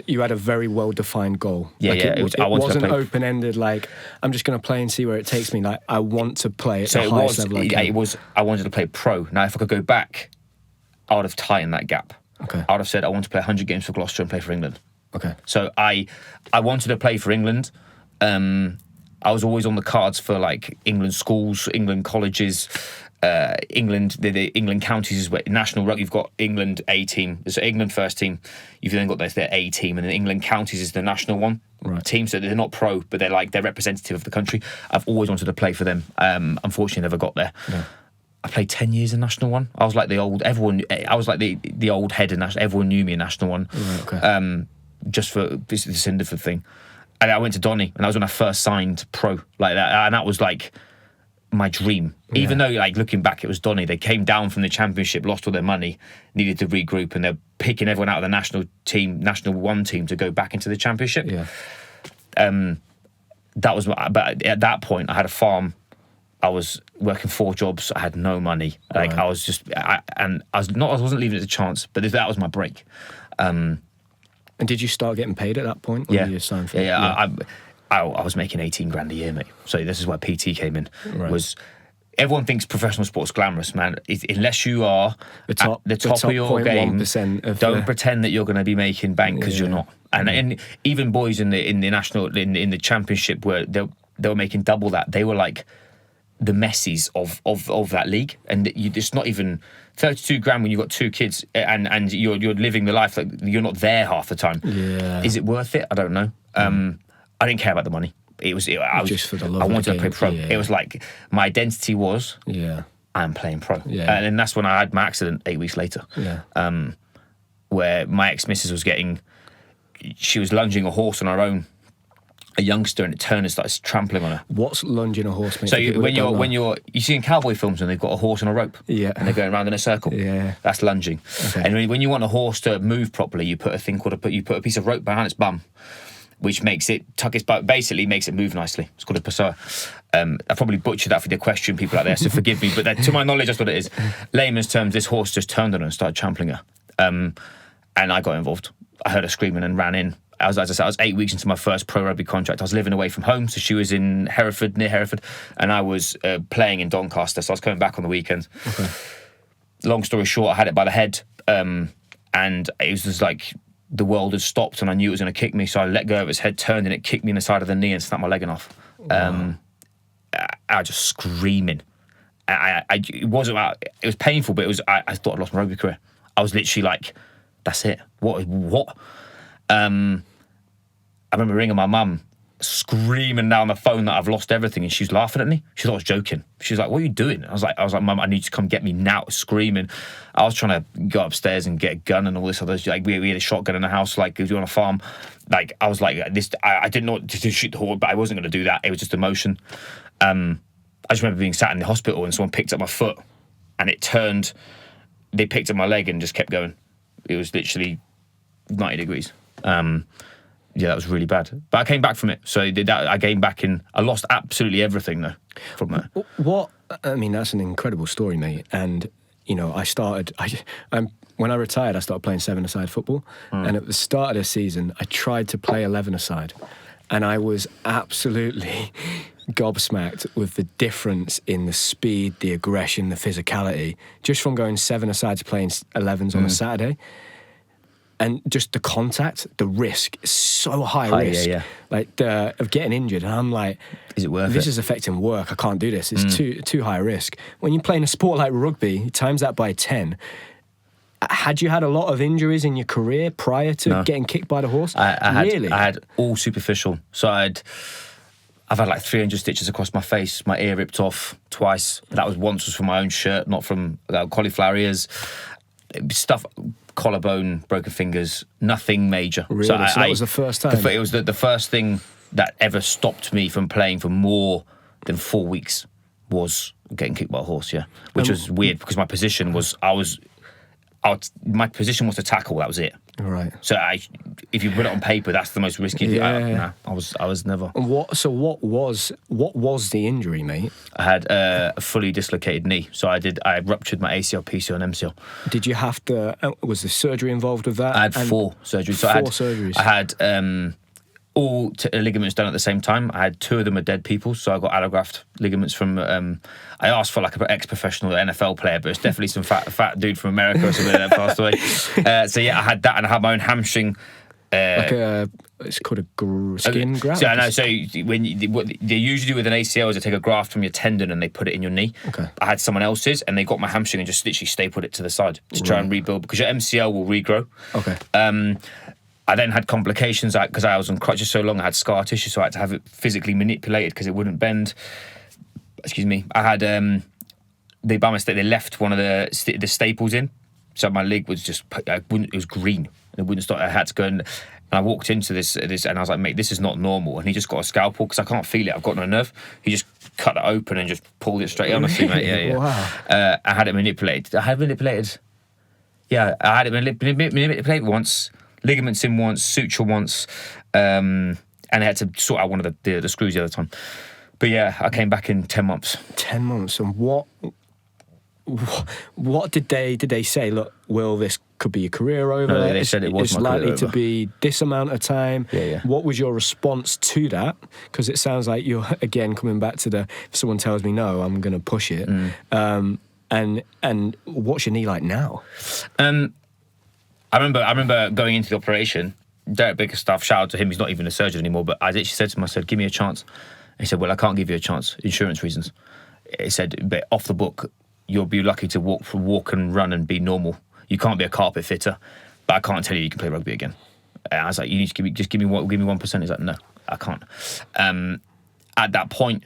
You had a very well-defined goal. Yeah, like It wasn't open-ended. Like I'm just going to play and see where it takes me. Like I want to play at the highest level. I wanted to play pro. Now, if I could go back, I would have tightened that gap. Okay. I would have said I want to play 100 games for Gloucester and play for England. Okay. So I wanted to play for England. I was always on the cards for like England schools, England colleges. England, the England counties is where national rugby. You've got England A team, so England first team. You've then got their A team, and then England counties is the national one team. So they're not pro, but they're representative of the country. I've always wanted to play for them. Unfortunately, never got there. Yeah. I played 10 years in National 1. I was like the old head in National. Everyone knew me in National 1. Right, okay. Just for the Cinderford thing. And I went to Donny, and that was when I first signed pro like that, and that was like my dream. Yeah. Even though, like, looking back, it was Donny. They came down from the championship, lost all their money, needed to regroup, and they're picking everyone out of the national 1 team to go back into the championship. Yeah. But at that point, I had a farm. I was working 4 jobs. I had no money. Like right. I wasn't leaving it a chance. But that was my break. And did you start getting paid at that point? When you signed for I was making 18 grand a year, mate. So this is why PT came in. Right. Was everyone thinks professional sports glamorous, man. Unless you are the top of your game, don't pretend that you're going to be making bank, because you're not. And even boys in the national in the championship where they were making double that. They were like the Messis of that league, and it's not even 32 grand when you've got 2 kids and you're living the life like you're not there half the time. Yeah. Is it worth it? I don't know. I didn't care about the money. I was just for the love. I wanted to play pro. Yeah. It was like my identity was I'm playing pro. Yeah. And then that's when I had my accident 8 weeks later. Yeah. where my ex-missus she was lunging a horse on her own, a youngster, and it turned and started trampling on her. What's lunging a horse? So you see in cowboy films when they've got a horse on a rope, yeah, and they're going around in a circle, yeah, that's lunging. Okay. And when you want a horse to move properly, you put a piece of rope behind its bum, which makes it tuck its butt, basically makes it move nicely. It's called a passoa. I probably butchered that for the equestrian people out there, so forgive me. But to my knowledge, that's what it is. Layman's terms, this horse just turned on her and started trampling her, and I got involved. I heard her screaming and ran in. As I said, I was 8 weeks into my first pro rugby contract. I was living away from home, so she was in Hereford, near Hereford, and I was playing in Doncaster, so I was coming back on the weekends. Okay. Long story short, I had it by the head, and it was just like the world had stopped, and I knew it was going to kick me, so I let go of its head, turned, and it kicked me in the side of the knee and snapped my leg off. Wow. I was just screaming. It was painful, but I thought I'd lost my rugby career. I was literally like, that's it. What? I remember ringing my mum, screaming down the phone that I've lost everything, and she was laughing at me. She thought I was joking. She was like, "What are you doing?" I was like, "Mum, I need you to come get me now!" Screaming. I was trying to go upstairs and get a gun and all this other. Like we had a shotgun in the house, like we were on a farm. Like I was like this. I didn't know to shoot the horse, but I wasn't going to do that. It was just emotion. I just remember being sat in the hospital and someone picked up my foot, and it turned. They picked up my leg and just kept going. It was literally 90 degrees. Yeah, that was really bad. But I came back from it. So I came back I lost absolutely everything, though, from that. I mean, that's an incredible story, mate. And, you know, when I retired, I started playing 7-a-side football. And at the start of the season, I tried to play 11-a-side. And I was absolutely gobsmacked with the difference in the speed, the aggression, the physicality, just from going 7-a-side to playing 11s on a Saturday. And just the contact, the risk is so high risk, like of getting injured. And I'm like, is it worth it? This is affecting work. I can't do this. It's too high risk. When you're playing a sport like rugby, times that by 10. Had you had a lot of injuries in your career prior to getting kicked by the horse? I had all superficial. So I've had like 300 stitches across my face. My ear ripped off twice. That once was from my own shirt, not from cauliflower ears. Stuff. Collarbone, broken fingers, nothing major. Really? So that was the first time? It was the first thing that ever stopped me from playing for more than 4 weeks was getting kicked by a horse, yeah. Which was weird because my position was, my position was to tackle, that was it. Right. So if you put it on paper, that's the most risky thing. I was never. And what was the injury, mate? I had a fully dislocated knee. So I ruptured my ACL, PCL and MCL. Did you have to, was the surgery involved with that? I had 4 surgeries. So surgeries. I had all ligaments done at the same time. I had 2 of them are dead people, so I got allograft ligaments from. I asked for like an ex-professional NFL player, but it's definitely some fat dude from America or something that passed away. So yeah, I had that, and I had my own hamstring. It's called a skin graft. So I know. So what they usually do with an ACL is they take a graft from your tendon and they put it in your knee. Okay. I had someone else's, and they got my hamstring and just literally stapled it to the side to try and rebuild because your MCL will regrow. Okay. I then had complications because I was on crutches so long. I had scar tissue, so I had to have it physically manipulated because it wouldn't bend. Excuse me. I had by mistake they left one of the staples in, so my leg was just it was green and it wouldn't stop. I had to go and I walked into this and I was like, mate, this is not normal. And he just got a scalpel because I can't feel it. I've got no nerve. He just cut it open and just pulled it straight. Honestly, mate, yeah. Wow. I had it manipulated. Yeah, I had it manipulated once. Ligaments in once, suture once, and I had to sort out one of the screws the other time. But yeah, I came back in 10 months. 10 months, and what did they say? Look, Will, this could be your career over. No, they said it was it's my likely career to over. be this amount of time. Yeah. What was your response to that? Because it sounds like you're again coming back to if someone tells me no, I'm going to push it. And what's your knee like now? I remember going into the operation. Derek Bickerstaff, shout out to him. He's not even a surgeon anymore. But I literally said to him, I said, "Give me a chance." He said, "Well, I can't give you a chance, insurance reasons." He said, "But off the book, you'll be lucky to walk and run and be normal. You can't be a carpet fitter, but I can't tell you can play rugby again." And I was like, "You need to give me 1%." He's like, "No, I can't." At that point,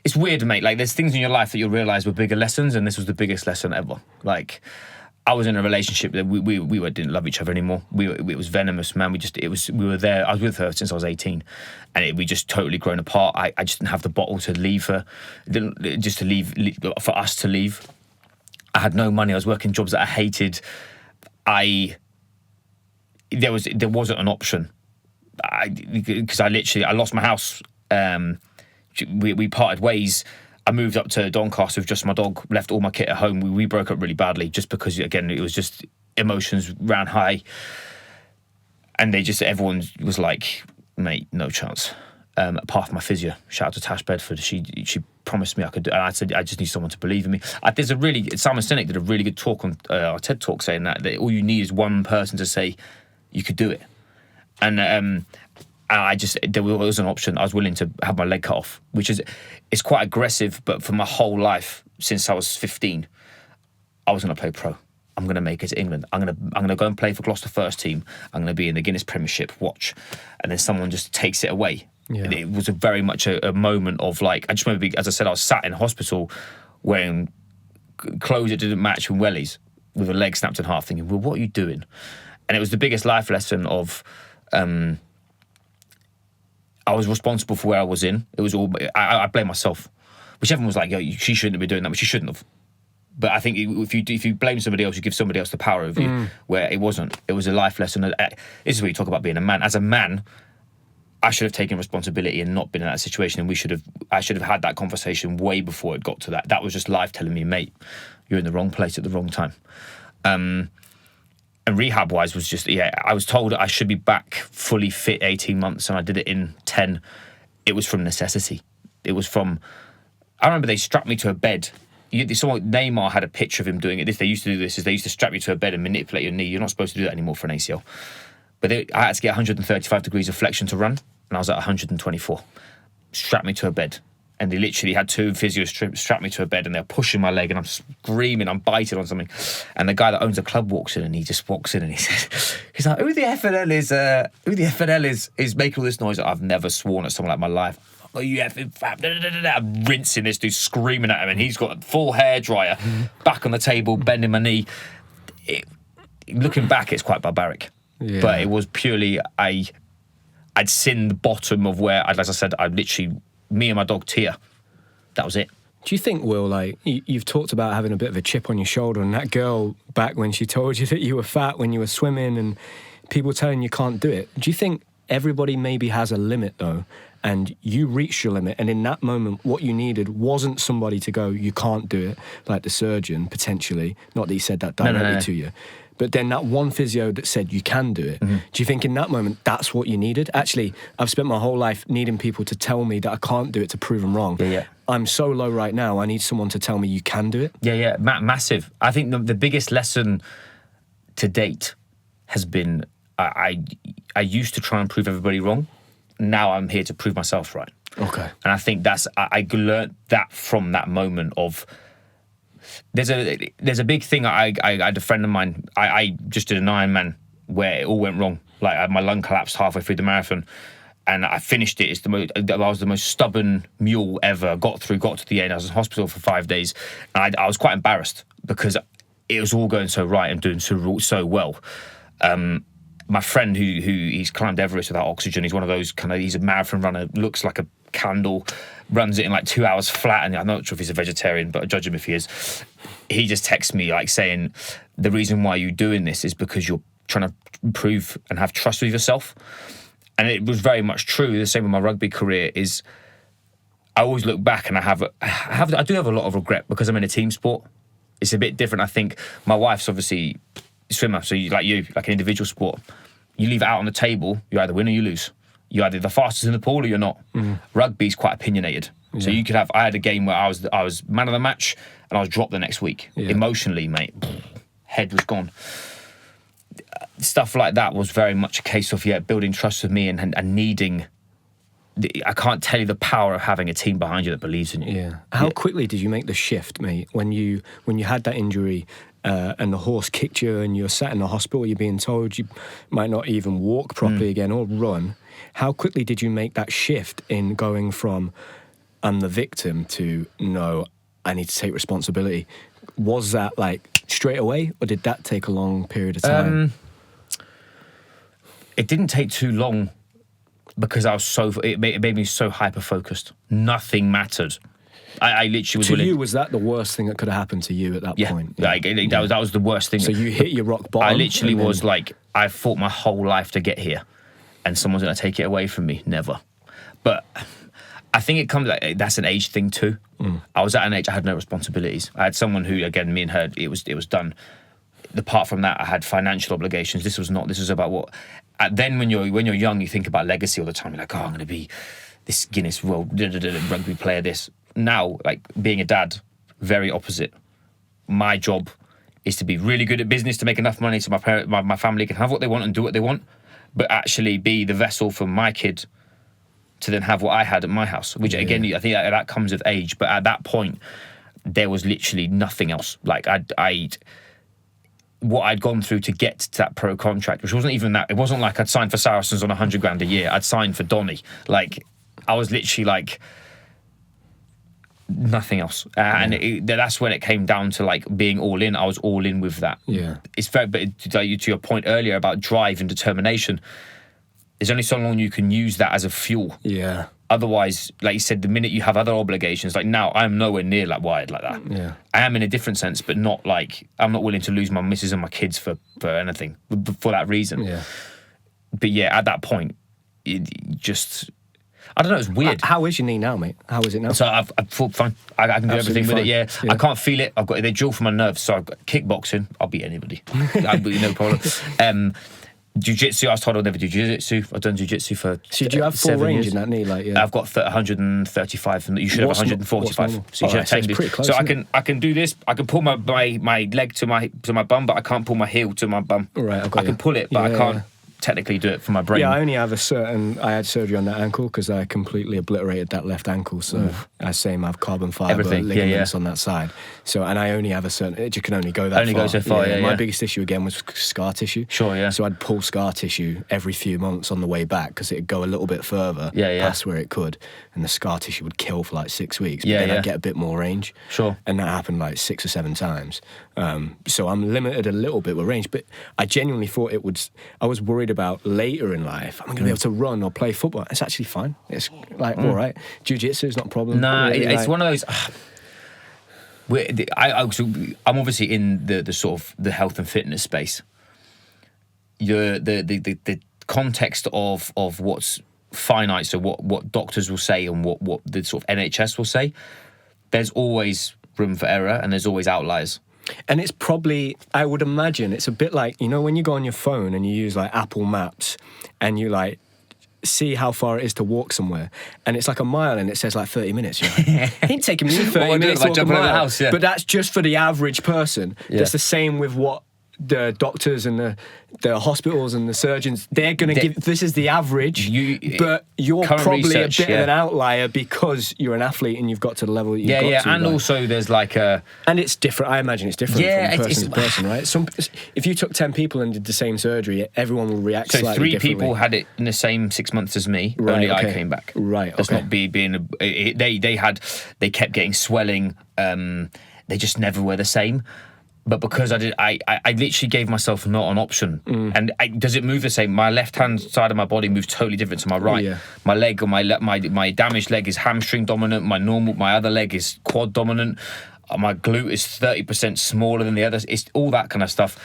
it's weird, mate. Like there's things in your life that you'll realise were bigger lessons, and this was the biggest lesson ever. Like I was in a relationship that we didn't love each other anymore. It was venomous, man. We were there. I was with her since I was 18, and we just totally grown apart. I just didn't have the bottle to leave her, for us to leave. I had no money. I was working jobs that I hated. There wasn't an option. Because I lost my house. We parted ways. I moved up to Doncaster with just my dog, left all my kit at home. We broke up really badly just because, again, it was just emotions ran high. And everyone was like, mate, no chance. Apart from my physio, shout out to Tash Bedford. She promised me I could do it. And I said, I just need someone to believe in me. Simon Sinek did a really good talk on our TED Talk saying that all you need is one person to say, you could do it. And there was an option. I was willing to have my leg cut off, it's quite aggressive, but for my whole life, since I was 15, I was going to play pro. I'm going to make it to England. I'm going to go and play for Gloucester first team. I'm going to be in the Guinness Premiership, watch. And then someone just takes it away. Yeah. And it was very much a moment of like, I just remember, as I said, I was sat in hospital wearing clothes that didn't match with wellies, with a leg snapped in half, thinking, well, what are you doing? And it was the biggest life lesson of... I was responsible for where I was in. It was all... I blame myself. Which everyone was like, yo, she shouldn't have been doing that, but she shouldn't have. But I think if you blame somebody else, you give somebody else the power over you, where it wasn't. It was a life lesson. This is where you talk about being a man. As a man, I should have taken responsibility and not been in that situation, and I should have had that conversation way before it got to that. That was just life telling me, mate, you're in the wrong place at the wrong time. And rehab-wise was just, I was told I should be back fully fit 18 months, and I did it in 10. It was from necessity. It was from... I remember they strapped me to a bed. Neymar had a picture of him doing it. They used to do this, they used to strap you to a bed and manipulate your knee. You're not supposed to do that anymore for an ACL. But I had to get 135 degrees of flexion to run, and I was at 124. Strapped me to a bed. And they literally had two physios strap me to a bed, and they're pushing my leg, and I'm screaming, I'm biting on something. And the guy that owns the club walks in, and he just walks in and he says, he's like, who the FNL is making all this noise? I've never sworn at someone like my life. Oh, you effing fat. I'm rinsing this dude, screaming at him, and he's got a full hairdryer, back on the table, bending my knee. Looking back, it's quite barbaric. Yeah. But it was purely, I'd seen the bottom of where, as I said, me and my dog Tia, that was it. Do you think, Will, like, you've talked about having a bit of a chip on your shoulder, and that girl back when she told you that you were fat when you were swimming and people telling you can't do it, do you think everybody maybe has a limit, though, and you reached your limit, and in that moment what you needed wasn't somebody to go, you can't do it, like the surgeon, potentially, not that he said that directly to you, but then that one physio that said you can do it. Mm-hmm. Do you think in that moment that's what you needed? Actually, I've spent my whole life needing people to tell me that I can't do it to prove them wrong. Yeah. I'm so low right now, I need someone to tell me you can do it. Yeah, massive. I think the biggest lesson to date has been I used to try and prove everybody wrong. Now I'm here to prove myself right. Okay. And I think I learned that from that moment of... There's a big thing. I had a friend of mine. I just did an ironman where it all went wrong. Like my lung collapsed halfway through the marathon, and I finished it. I was the most stubborn mule ever. Got to the end. I was in hospital for 5 days, and I was quite embarrassed because it was all going so right and doing so well. My friend who he's climbed Everest without oxygen. He's one of those he's a marathon runner. Looks like a candle, runs it in like 2 hours flat, and I'm not sure if he's a vegetarian, but I judge him if he is. He just texts me like saying, the reason why you're doing this is because you're trying to improve and have trust with yourself. And it was very much true. The same with my rugby career is I always look back and I do have a lot of regret because I'm in a team sport. It's a bit different. I think my wife's obviously a swimmer, so like an individual sport, you leave it out on the table, you either win or you lose. You're either the fastest in the pool or you're not. Rugby's quite opinionated. Yeah. So you could have... I had a game where I was man of the match and I was dropped the next week. Yeah. Emotionally, mate, head was gone. Stuff like that was very much a case of, building trust with me and needing... I can't tell you the power of having a team behind you that believes in you. Yeah. How quickly did you make the shift, mate, when you had that injury and the horse kicked you and you're sat in the hospital, you're being told you might not even walk properly again or run? How quickly did you make that shift in going from I'm the victim to no, I need to take responsibility? Was that like straight away, or did that take a long period of time? It didn't take too long because it made me so hyper-focused. Nothing mattered. I literally was to willing... you, was that the worst thing that could have happened to you at that point? Like, that was the worst thing. So you hit your rock bottom. I literally was like, I fought my whole life to get here, and someone's going to take it away from me. Never. But I think it comes like that's an age thing too. I was at an age I had no responsibilities. I had someone who, again, me and her, it was done. Apart from that, I had financial obligations. This was about what. Then when you're young, you think about legacy all the time. You're like, oh, I'm going to be this Guinness World rugby player. This. Now, like, being a dad, very opposite. My job is to be really good at business, to make enough money so my family can have what they want and do what they want, but actually be the vessel for my kid to then have what I had at my house, which again, I think that comes with age. But at that point, there was literally nothing else. Like, what I'd gone through to get to that pro contract, which wasn't even that. It wasn't like I'd signed for Saracens on 100 grand a year. I'd signed for Donny. Like, I was literally like... nothing else, and that's when it came down to like being all in. I was all in with that. It's very, but to your point earlier about drive and determination, there's only so long you can use that as a fuel. Otherwise, like you said, the minute you have other obligations, like now I'm nowhere near like wired like that. I am in a different sense, but not like I'm not willing to lose my missus and my kids for anything for that reason. But at that point, it just. I don't know, it's weird. How is your knee now, mate? How is it now? So I feel fine. I can do everything with it, I can't feel it. They drill for my nerves, so I've got kickboxing. I'll beat anybody. No problem. Jiu-jitsu, I was told I'll never do jiu-jitsu. I've done jiu-jitsu for So do you have full range in that knee? I've got 135, and you should have 145. So you should have technically. Pretty close, so I can do this. I can pull my leg to my bum, but I can't pull my heel to my bum. Right, I can pull it, but I can't technically do it for my brain. I only have I had surgery on that ankle because I completely obliterated that left ankle. So I have carbon fibre ligaments on that side. So, and I only have you can only go that far. Only go so far, My biggest issue again was scar tissue. Sure, So I'd pull scar tissue every few months on the way back because it'd go a little bit further past where it could. And the scar tissue would kill for like 6 weeks. But then I'd get a bit more range. Sure. And that happened like 6 or 7 times. So I'm limited a little bit with range. But I genuinely thought I was worried about later in life, I'm going to be able to run or play football. It's actually fine. It's like, all right. Jiu-jitsu is not a problem. Nah, really, it's one of those... I'm obviously in the sort of the health and fitness space. The context of what's finite, so what doctors will say and what the sort of NHS will say, there's always room for error and there's always outliers. And it's probably, I would imagine, it's a bit like, when you go on your phone and you use like Apple Maps and you like see how far it is to walk somewhere, and it's like a mile and it says like 30 minutes. You're like, it ain't taking me 30 minutes to walk a mile. But that's just for the average person. That's the same with what the doctors and the hospitals and the surgeons, they're going to give, this is the average, but you're probably a bit of an outlier because you're an athlete and you've got to the level that you've got to. And also there's like a... And it's different, I imagine it's different from person to person, right? If you took 10 people and did the same surgery, everyone will react slightly differently. So 3 people had it in the same 6 months as me, only I came back. Right, That's not being... They kept getting swelling, they just never were the same. But because I literally gave myself not an option. And does it move the same? My left-hand side of my body moves totally different to my right. My leg or my damaged leg is hamstring dominant. My other leg is quad dominant. My glute is 30% smaller than the others. It's all that kind of stuff.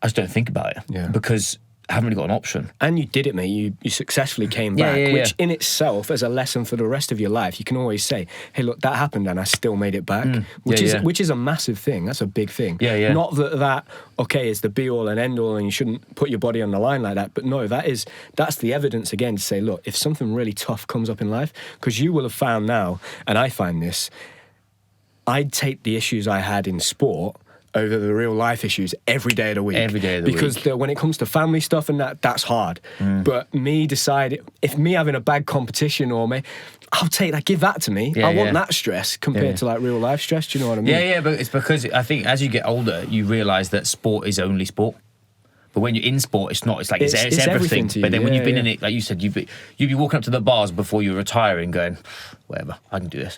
I just don't think about it because I haven't really got an option. And you did it, mate. You successfully came back, which in itself, as a lesson for the rest of your life, you can always say, hey, look, that happened and I still made it back, which is a massive thing. That's a big thing. Not that is the be-all and end-all and you shouldn't put your body on the line like that, but no, that's the evidence, again, to say, look, if something really tough comes up in life, because you will have found now, and I find this, I'd take the issues I had in sport over the real life issues every day of the week. Because when it comes to family stuff and that's hard. But if me having a bad competition I'll take that, give that to me. I want that stress compared to like real life stress, do you know what I mean? But it's because I think as you get older, you realise that sport is only sport. But when you're in sport, it's not. It's like it's everything to you. But then when you've been in it, like you said, you'd be walking up to the bars before you're retiring going, whatever, I can do this.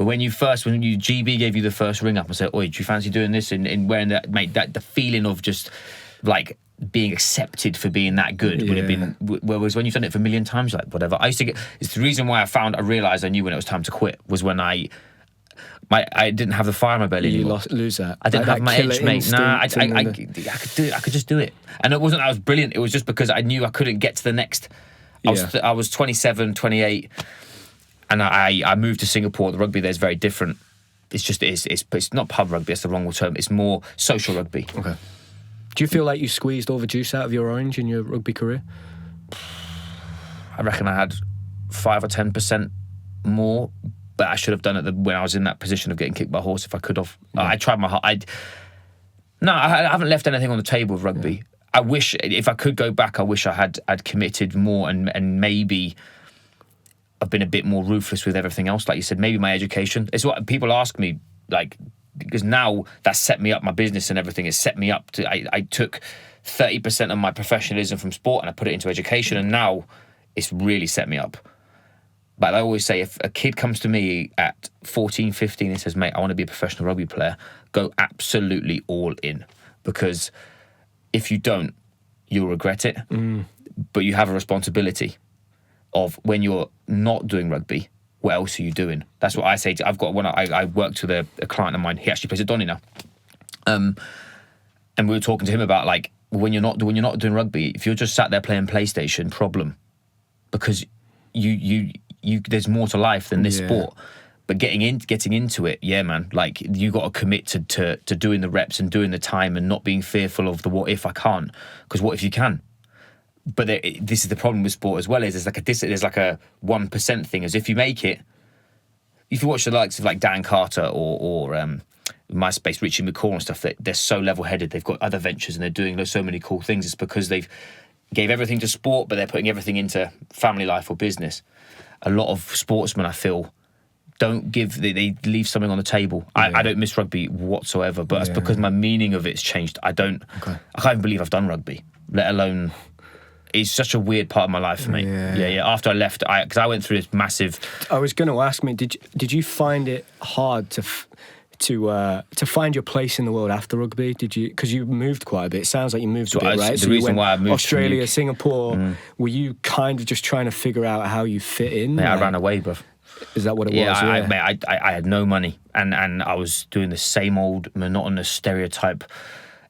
But when GB gave you the first ring up and said, "Oi, do you fancy doing this?" and wearing that, mate, that the feeling of just like being accepted for being that good would have been. Whereas when you've done it for a million times, like whatever. I used to get. It's the reason why I realised I knew when it was time to quit was when I didn't have the fire in my belly anymore. You lose that. I didn't have my edge, mate. Nah, I could do it. I could just do it. And it wasn't that I was brilliant. It was just because I knew I couldn't get to the next. I was 27, 28, and I moved to Singapore. The rugby there is very different. It's just it's not pub rugby. That's the wrong term. It's more social rugby. Okay. Do you feel like you squeezed all the juice out of your orange in your rugby career? I reckon I had 5 or 10% more, but I should have done it when I was in that position of getting kicked by a horse if I could have. I tried my heart. I haven't left anything on the table with rugby. Yeah. I wish, if I could go back, I wish I'd committed more and maybe I've been a bit more ruthless with everything else. Like you said, maybe my education. It's what people ask me, like, because now that's set me up, my business and everything has set me up to, I took 30% of my professionalism from sport and I put it into education, and now it's really set me up. But I always say, if a kid comes to me at 14, 15 and says, "Mate, I want to be a professional rugby player," go absolutely all in, because if you don't, you'll regret it. But you have a responsibility of, when you're not doing rugby, what else are you doing? That's what I say. I've got one. I worked with a client of mine. He actually plays at Donny now, and we were talking to him about, like, when you're not doing rugby, if you're just sat there playing PlayStation, problem, because you there's more to life than this sport. But getting into it, yeah, man. Like, you got to commit to doing the reps and doing the time and not being fearful of the what if I can't, because what if you can? But this is the problem with sport as well. Is there's like a 1% thing. As if you make it, if you watch the likes of like Dan Carter or MySpace, Richie McCaw and stuff, they're so level-headed. They've got other ventures and they're doing so many cool things. It's because they've gave everything to sport, but they're putting everything into family life or business. A lot of sportsmen, I feel, they leave something on the table. I don't miss rugby whatsoever, but it's because my meaning of it's changed. I can't even believe I've done rugby, let alone. It's such a weird part of my life for me. Yeah. After I left, because I went through this massive. I was going to ask me, did you find it hard to find your place in the world after rugby? Did you? Because you moved quite a bit. It sounds like you moved a bit, right? The reason why I moved Australia, Singapore. Were you kind of just trying to figure out how you fit in? Yeah, I ran away, bro. Is that what it was? Yeah, I had no money, and I was doing the same old monotonous stereotype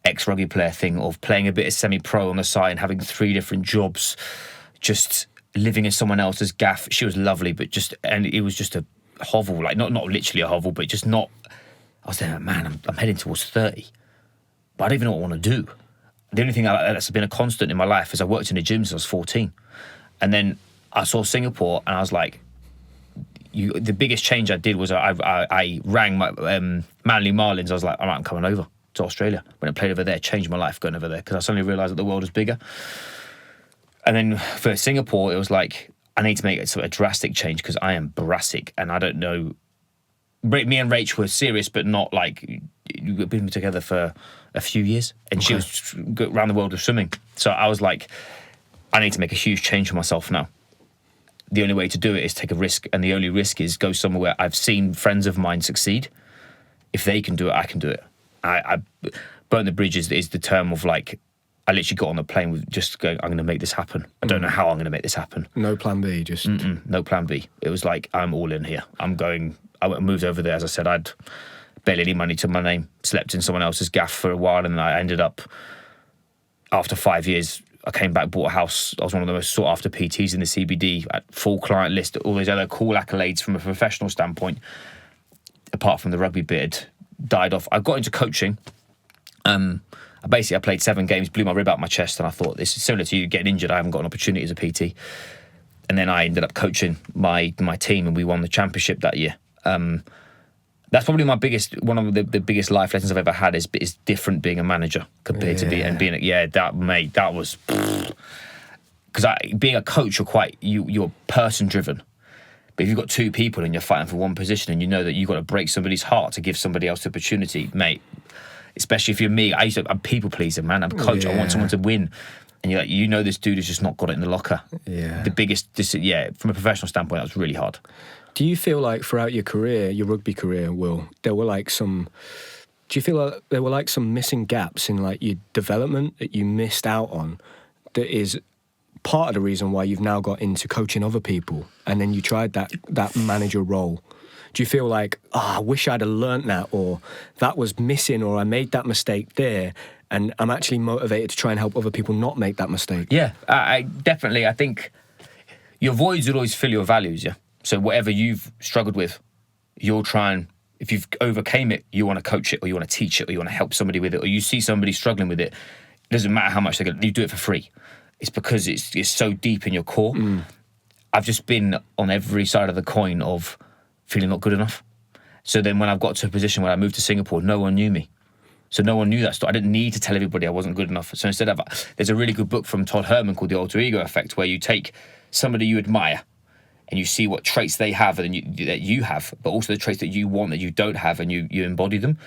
ex-rugby player thing of playing a bit of semi-pro on the side and having 3 different jobs, just living in someone else's gaff. She was lovely, but it was just a hovel, like not literally a hovel, but just not. I was there, man, I'm heading towards 30, but I don't even know what I want to do. The only thing that's been a constant in my life is I worked in a gym since I was 14, and then I saw Singapore, and I was like, the biggest change I did was I rang my Manly Marlins. I was like, all right, I'm coming over to Australia. When I played over there, changed my life going over there, because I suddenly realised that the world was bigger. And then for Singapore, it was like, I need to make a drastic change, because I am brassic, and I don't know. Me and Rach were serious, but not like, we've been together for a few years, and she was around the world with swimming. So I was like, I need to make a huge change for myself now. The only way to do it is take a risk, and the only risk is go somewhere where I've seen friends of mine succeed. If they can do it, I can do it. I burn the bridges is the term of, like, I literally got on the plane with just going, I'm going to make this happen. I don't know how I'm going to make this happen. No plan B, just... No plan B. It was like, I'm all in here. I moved over there, as I said, I'd barely any money to my name, slept in someone else's gaff for a while, and I ended up, after 5 years, I came back, bought a house. I was one of the most sought after PTs in the CBD, full client list, all those other cool accolades from a professional standpoint, apart from the rugby bit, died off. I got into coaching. I played 7 games, blew my rib out my chest, and I thought, this is similar to you getting injured. I haven't got an opportunity as a PT. And then I ended up coaching my team, and we won the championship that year. That's probably one of the biggest life lessons I've ever had is different being a manager compared to being that was, because being a coach, you're person driven. But if you've got 2 people and you're fighting for one position, and you know that you've got to break somebody's heart to give somebody else the opportunity, mate, especially if you're me, I'm people pleaser, man. I'm a coach. I want someone to win. And you're like, this dude has just not got it in the locker. Yeah. The biggest, from a professional standpoint, that was really hard. Do you feel like throughout your career, your rugby career, Will, there were like some... Do you feel like there were like some missing gaps in like your development that you missed out on that is part of the reason why you've now got into coaching other people and then you tried that manager role? Do you feel like, I wish I'd have learnt that, or that was missing, or I made that mistake there and I'm actually motivated to try and help other people not make that mistake? Yeah, I definitely, I think your voids will always fill your values, yeah? So whatever you've struggled with, you'll try and, if you've overcame it, you want to coach it, or you want to teach it, or you want to help somebody with it, or you see somebody struggling with it, it doesn't matter how much they're going to, you do it for free. It's because it's so deep in your core. I've just been on every side of the coin of feeling not good enough. So then when I've got to a position where I moved to Singapore, no one knew me. So no one knew that story. I didn't need to tell everybody I wasn't good enough. So instead of, there's a really good book from Todd Herman called The Alter Ego Effect, where you take somebody you admire and you see what traits they have that you have, but also the traits that you want that you don't have, and you embody them.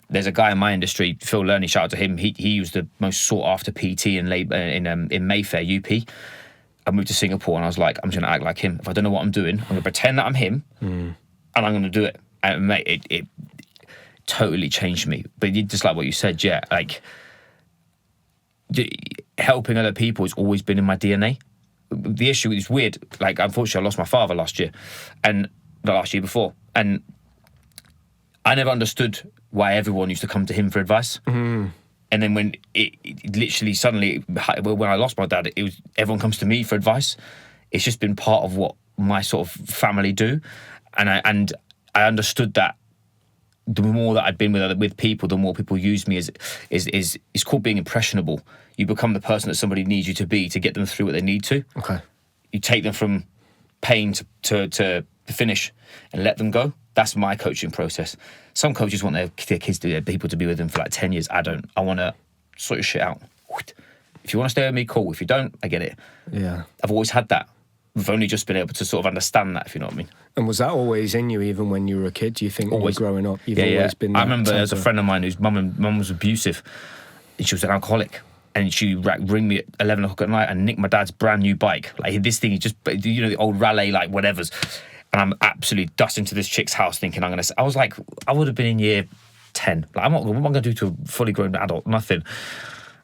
There's a guy in my industry, Phil Lerney, shout out to him. He was the most sought after PT in Mayfair, UP. I moved to Singapore and I was like, I'm just going to act like him. If I don't know what I'm doing, I'm going to pretend that I'm him and I'm going to do it. And mate, it totally changed me. But just like what you said, yeah, like helping other people has always been in my DNA. The issue is weird. Like, unfortunately, I lost my father last year, and the last year before, and I never understood why everyone used to come to him for advice. And then when it literally suddenly, when I lost my dad, it was everyone comes to me for advice. It's just been part of what my sort of family do, and I understood that the more that I'd been with people, the more people use me as it's called being impressionable. You become the person that somebody needs you to be to get them through what they need to. Okay. You take them from pain to the finish and let them go. That's my coaching process. Some coaches want their kids, their people to be with them for like 10 years. I don't. I want to sort your shit out. If you want to stay with me, cool. If you don't, I get it. Yeah. I've always had that. I've only just been able to sort of understand that, if you know what I mean. And was that always in you even when you were a kid? Do you think always growing up, you've always been I remember there was a friend of mine whose mum was abusive, and she was an alcoholic. And she would ring me at 11 o'clock at night and nick my dad's brand new bike. Like, this thing, he just, you know, the old Raleigh, like, whatevers. And I'm absolutely dusting to this chick's house thinking I was like, I would have been in year 10. Like, what am I going to do to a fully grown adult? Nothing.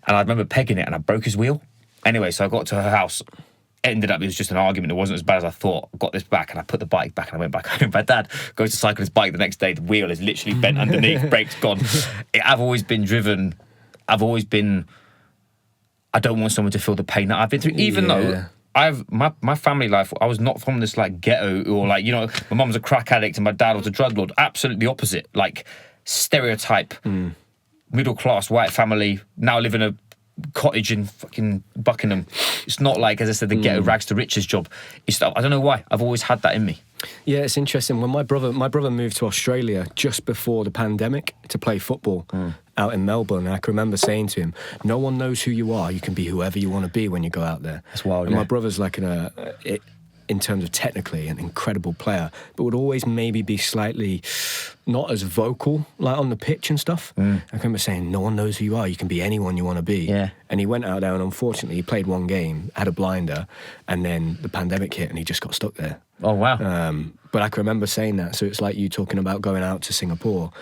And I remember pegging it and I broke his wheel. Anyway, so I got to her house. Ended up, it was just an argument. It wasn't as bad as I thought. I got this back and I put the bike back and I went back home. My dad goes to cycle his bike the next day. The wheel is literally bent underneath, brakes gone. I've always been driven. I don't want someone to feel the pain that I've been through, even though my family life, I was not from this like ghetto or like, you know, my mum was a crack addict and my dad was a drug lord. Absolutely the opposite. Like stereotype, middle class white family, now live in a cottage in fucking Buckingham. It's not like, as I said, the ghetto rags to riches job. I don't know why. I've always had that in me. Yeah, it's interesting. When my brother moved to Australia just before the pandemic to play football out in Melbourne, and I can remember saying to him, no one knows who you are. You can be whoever you want to be when you go out there. That's wild. And my brother's like in terms of technically an incredible player, but would always maybe be slightly not as vocal, like on the pitch and stuff. I can remember saying, no one knows who you are. You can be anyone you want to be. Yeah. And he went out there and unfortunately he played one game, had a blinder, and then the pandemic hit and he just got stuck there. Oh, wow. But I can remember saying that. So it's like you talking about going out to Singapore.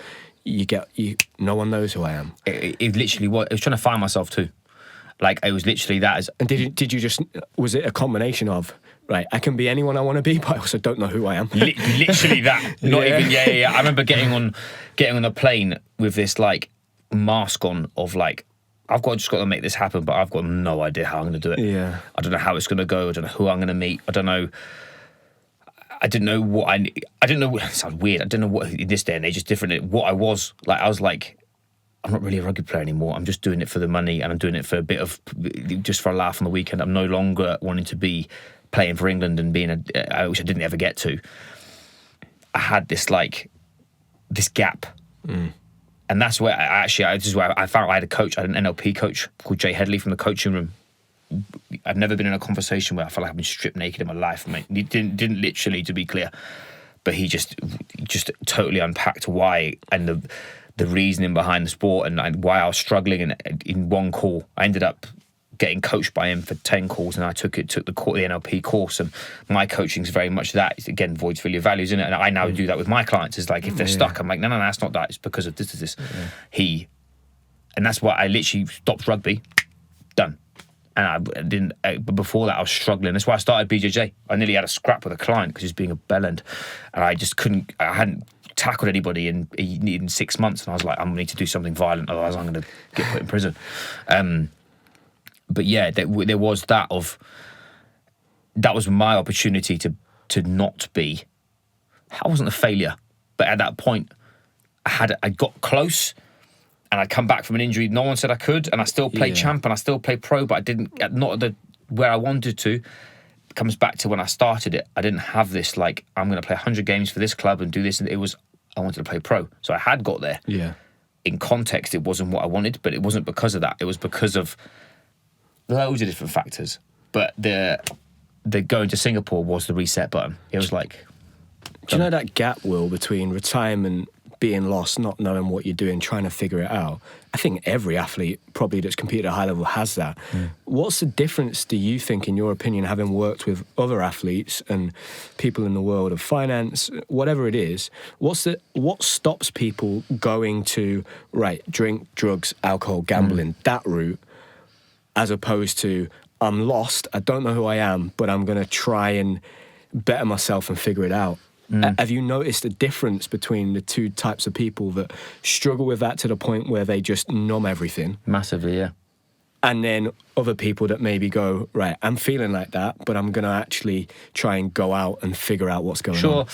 No one knows who I am. It literally was. I was trying to find myself too. Like, it was literally that. And did you just, was it a combination of, right, I can be anyone I want to be, but I also don't know who I am? Literally that. Not even, yeah. I remember getting on a plane with this, like, mask on of, like, just got to make this happen, but I've got no idea how I'm going to do it. Yeah. I don't know how it's going to go. I don't know who I'm going to meet. I didn't know what it sounds weird. I didn't know what, in this day and age, it's different. What I was like, I'm not really a rugby player anymore. I'm just doing it for the money and I'm doing it for a bit of, just for a laugh on the weekend. I'm no longer wanting to be playing for England and being which I didn't ever get to. I had this gap. And that's where this is where I found I had a coach. I had an NLP coach called Jay Headley from the coaching room. I've never been in a conversation where I felt like I've been stripped naked in my life. I mean, he didn't literally, to be clear, but he just totally unpacked why and the reasoning behind the sport and why I was struggling. And in one call, I ended up getting coached by him for 10 calls, and I took the NLP course, and my coaching is very much that. Again, voids fill your values, in it. And I now do that with my clients. It's like if they're stuck, I'm like, no, that's not that. It's because of this. And that's why I literally stopped rugby. Done. And I didn't. But before that, I was struggling. That's why I started BJJ. I nearly had a scrap with a client because he was being a bellend, and I just couldn't. I hadn't tackled anybody in 6 months, and I was like, I'm going to need to do something violent, otherwise I'm going to get put in prison. But yeah, there was that was my opportunity to not be. I wasn't a failure, but at that point, I got close. And I'd come back from an injury. No one said I could, and I still played champ and I still played pro, but I didn't, not where I wanted to. It comes back to when I started it. I didn't have this like, I'm going to play 100 games for this club and do this. And it was, I wanted to play pro. So I had got there. Yeah. In context, it wasn't what I wanted, but it wasn't because of that. It was because of loads of different factors. But the going to Singapore was the reset button. It was like... Do you know that gap, Will, between retirement, being lost, not knowing what you're doing, trying to figure it out? I think every athlete probably that's competed at a high level has that. What's the difference, do you think, in your opinion, having worked with other athletes and people in the world of finance, whatever it is, what stops people going to, drink, drugs, alcohol, gambling, that route, as opposed to, I'm lost, I don't know who I am, but I'm going to try and better myself and figure it out? Have you noticed a difference between the two types of people that struggle with that to the point where they just numb everything? Massively, yeah. And then other people that maybe go, I'm feeling like that, but I'm going to actually try and go out and figure out what's going on. Sure.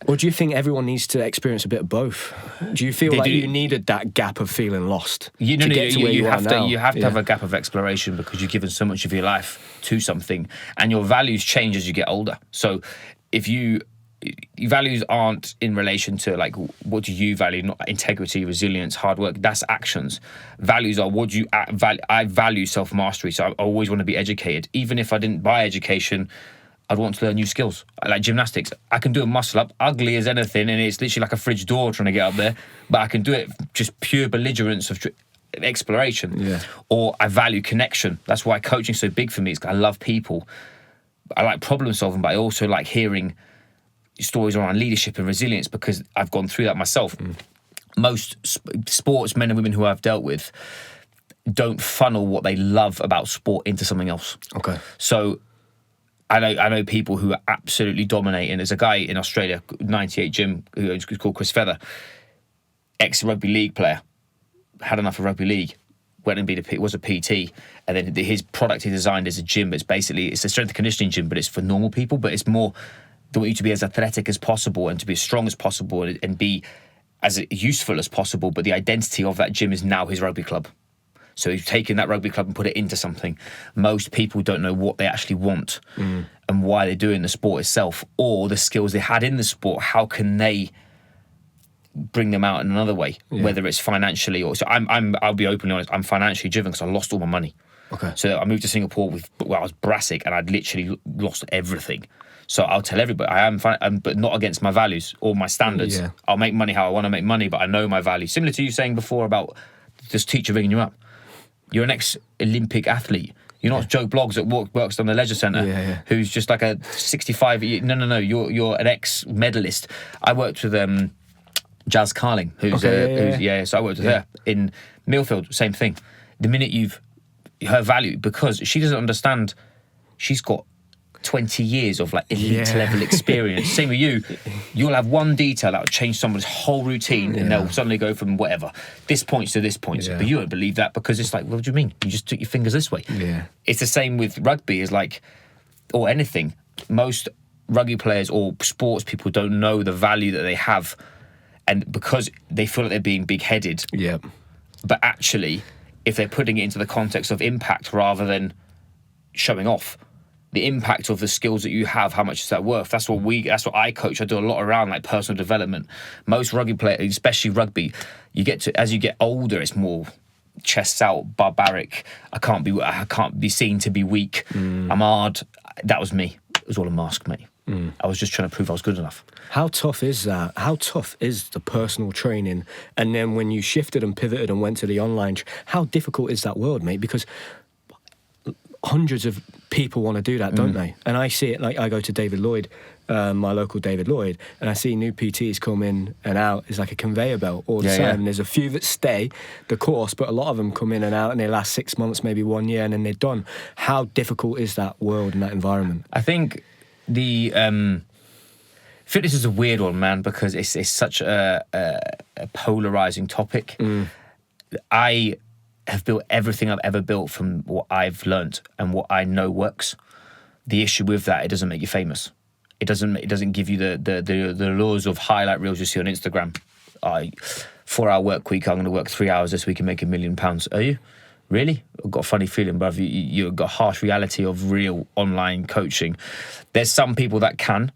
Or do you think everyone needs to experience a bit of both? Do you feel you needed that gap of feeling lost to get to where you have to have a gap of exploration, because you've given so much of your life to something, and your values change as you get older. So if your values aren't in relation to like, what do you value? Not integrity, resilience, hard work. That's actions. Values are what you value. I value self-mastery, so I always want to be educated. Even if I didn't buy education, I'd want to learn new skills. Like gymnastics, I can do a muscle up, ugly as anything, and it's literally like a fridge door trying to get up there, but I can do it just pure belligerence of exploration. Yeah. Or I value connection. That's why coaching's so big for me. It's 'cause I love people. I like problem solving, but I also like hearing stories around leadership and resilience, because I've gone through that myself. Most sportsmen and women who I've dealt with don't funnel what they love about sport into something else. Okay. So I know people who are absolutely dominating. There's a guy in Australia, 98 gym, who's called Chris Feather, ex-rugby league player, had enough of rugby league, went and was a PT, and then his product he designed is a gym, but it's a strength and conditioning gym, but it's for normal people, but it's more... They want you to be as athletic as possible and to be as strong as possible and be as useful as possible. But the identity of that gym is now his rugby club. So he's taken that rugby club and put it into something. Most people don't know what they actually want and why they're doing the sport itself, or the skills they had in the sport. How can they bring them out in another way, whether it's financially or... So I'll be openly honest, I'm financially driven because I lost all my money. Okay. So I moved to Singapore I was brassic and I'd literally lost everything. So I'll tell everybody I am fine, but not against my values or my standards. Yeah. I'll make money how I want to make money, but I know my values. Similar to you saying before about this teacher ringing you up. You're an ex-Olympic athlete. You're not Joe Bloggs that works on the leisure centre, who's just like a 65. No. You're an ex-medalist. I worked with Jazz Carling, So I worked with her in Millfield. Same thing. The minute her value, because she doesn't understand, she's got 20 years of like elite level experience. Same with you. You'll have one detail that will change someone's whole routine and they'll suddenly go from whatever, this point to this point. But you won't believe that because it's like, what do you mean? You just took your fingers this way. Yeah. It's the same with rugby, is like, or anything. Most rugby players or sports people don't know the value that they have, and because they feel like they're being big-headed. Yeah. But actually, if they're putting it into the context of impact rather than showing off, the impact of the skills that you have, how much is that worth? That's what I coach. I do a lot around like personal development. Most rugby players, especially rugby, as you get older, it's more chests out, barbaric. I can't be seen to be weak. I'm hard. That was me. It was all a mask, mate. I was just trying to prove I was good enough. How tough is that? How tough is the personal training? And then when you shifted and pivoted and went to the online, how difficult is that world, mate? Because hundreds of people want to do that, don't they? And I see it, like I go to David Lloyd, my local David Lloyd, and I see new PTs come in and out. It's like a conveyor belt all the time. And there's a few that stay the course, but a lot of them come in and out and they last 6 months, maybe 1 year, and then they're done. How difficult is that world and that environment? I think the fitness is a weird one, man, because it's such a polarizing topic. I have built everything I've ever built from what I've learnt and what I know works. The issue with that, it doesn't make you famous. It doesn't give you the laws of highlight reels you see on Instagram. 4-hour work week, I'm going to work 3 hours this week and make £1 million. Are you? Really? I've got a funny feeling, bruv. You've got a harsh reality of real online coaching. There's some people that can.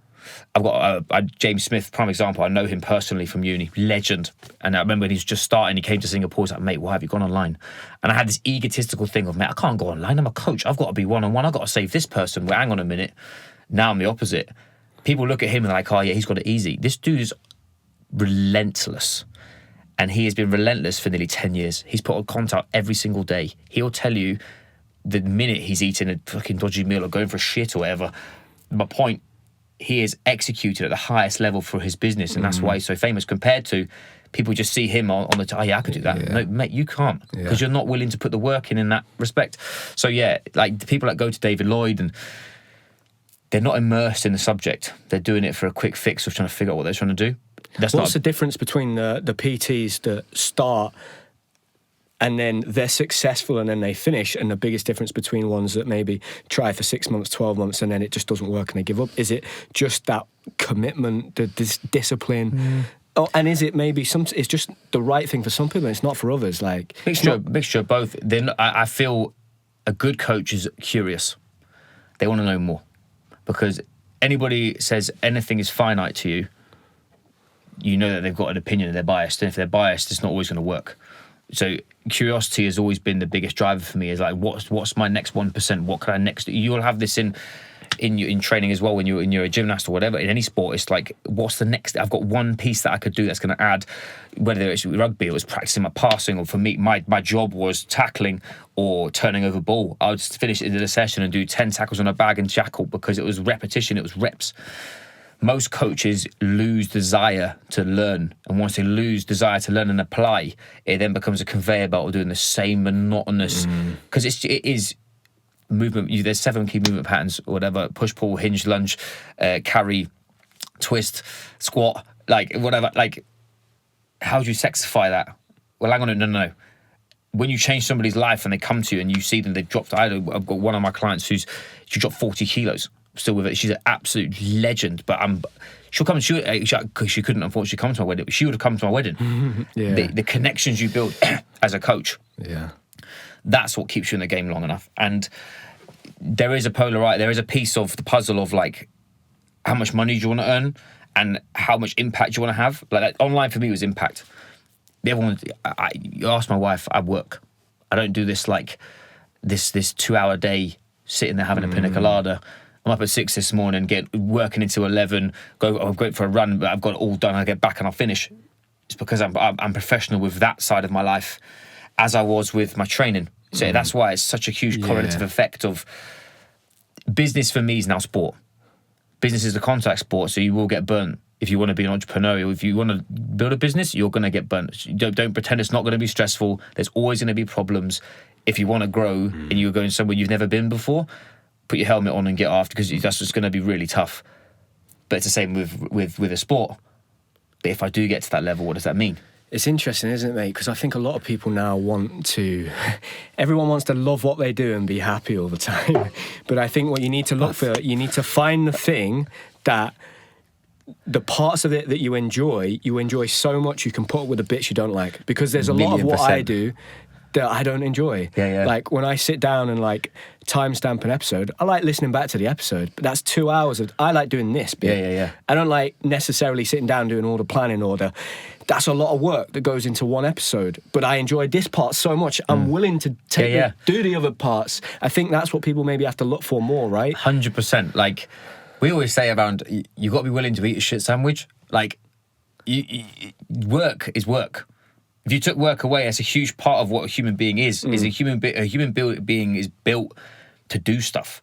I've got James Smith, prime example. I know him personally from uni, legend. And I remember when he was just starting, he came to Singapore. He's like, mate, why have you gone online? And I had this egotistical thing of, mate, I can't go online. I'm a coach. I've got to be one-on-one. I've got to save this person. Well, hang on a minute. Now I'm the opposite. People look at him and they're like, oh, yeah, he's got it easy. This dude is relentless. And he has been relentless for nearly 10 years. He's put on content every single day. He'll tell you the minute he's eating a fucking dodgy meal or going for a shit or whatever. My point, he is executed at the highest level for his business, and that's why he's so famous compared to people just see him on the oh yeah, I could do that. No, mate, you can't, because you're not willing to put the work in that respect. So yeah, like the people that go to David Lloyd, and they're not immersed in the subject. They're doing it for a quick fix of trying to figure out what they're trying to do. What's the difference between the PTs that start and then they're successful and then they finish, and the biggest difference between ones that maybe try for 6 months, 12 months, and then it just doesn't work and they give up? Is it just that commitment, the discipline? Oh, and is it maybe it's just the right thing for some people and it's not for others? Like mixture of both. Then I feel a good coach is curious. They want to know more, because anybody says anything is finite to you, you know that they've got an opinion and they're biased. And if they're biased, it's not always going to work. So curiosity has always been the biggest driver for me. Is like, what's my next 1%? What can I next do? You'll have this in training as well when you're a gymnast or whatever. In any sport, it's like, what's the next? I've got one piece that I could do that's going to add. Whether it's rugby, it was practicing my passing, or for me, my job was tackling or turning over ball. I would just finish into the session and do 10 tackles on a bag and jackal, because it was repetition, it was reps. Most coaches lose desire to learn, and once they lose desire to learn and apply, it then becomes a conveyor belt of doing the same monotonous, because it is movement. There's 7 key movement patterns or whatever: push, pull, hinge, lunge, carry, twist, squat, like whatever. Like, how do you sexify that? Well, hang on, no. When you change somebody's life and they come to you and you see them, they've dropped. I've got one of my clients she dropped 40 kilos. Still with it. She's an absolute legend, but she'll come. She couldn't unfortunately come to my wedding. She would have come to my wedding. The connections you build as a coach, that's what keeps you in the game long enough. And there is a piece of the puzzle of like, how much money do you want to earn and how much impact do you want to have. Like online for me was impact. The other one, you ask my wife, I work. I don't do this like this 2-hour day sitting there having a pina colada. I'm up at 6 this morning, working into 11, I'll go for a run, but I've got it all done. I get back and I'll finish. It's because I'm professional with that side of my life, as I was with my training. So that's why it's such a huge correlative effect of business. For me is now sport. Business is the contact sport, so you will get burnt. If you want to be an entrepreneur, if you want to build a business, you're going to get burnt. Don't pretend it's not going to be stressful. There's always going to be problems. If you want to grow and you're going somewhere you've never been before, put your helmet on and get after, because that's just going to be really tough. But it's the same with a sport. But if I do get to that level, what does that mean? It's interesting, isn't it, mate? Because I think a lot of people now everyone wants to love what they do and be happy all the time. But I think what you need to look for, you need to find the thing that the parts of it that you enjoy so much you can put up with the bits you don't like. Because there's a lot of what I do that I don't enjoy. Like when I sit down and like timestamp an episode, I like listening back to the episode, but that's 2 hours of, I like doing this bit. I don't like necessarily sitting down doing all the planning order. That's a lot of work that goes into one episode, but I enjoy this part so much, I'm willing to do the other parts. I think that's what people maybe have to look for more, right? 100%. Like we always say around, you got to be willing to eat a shit sandwich. Like work is work. If you took work away, that's a huge part of what a human being is. Is a human being is built to do stuff.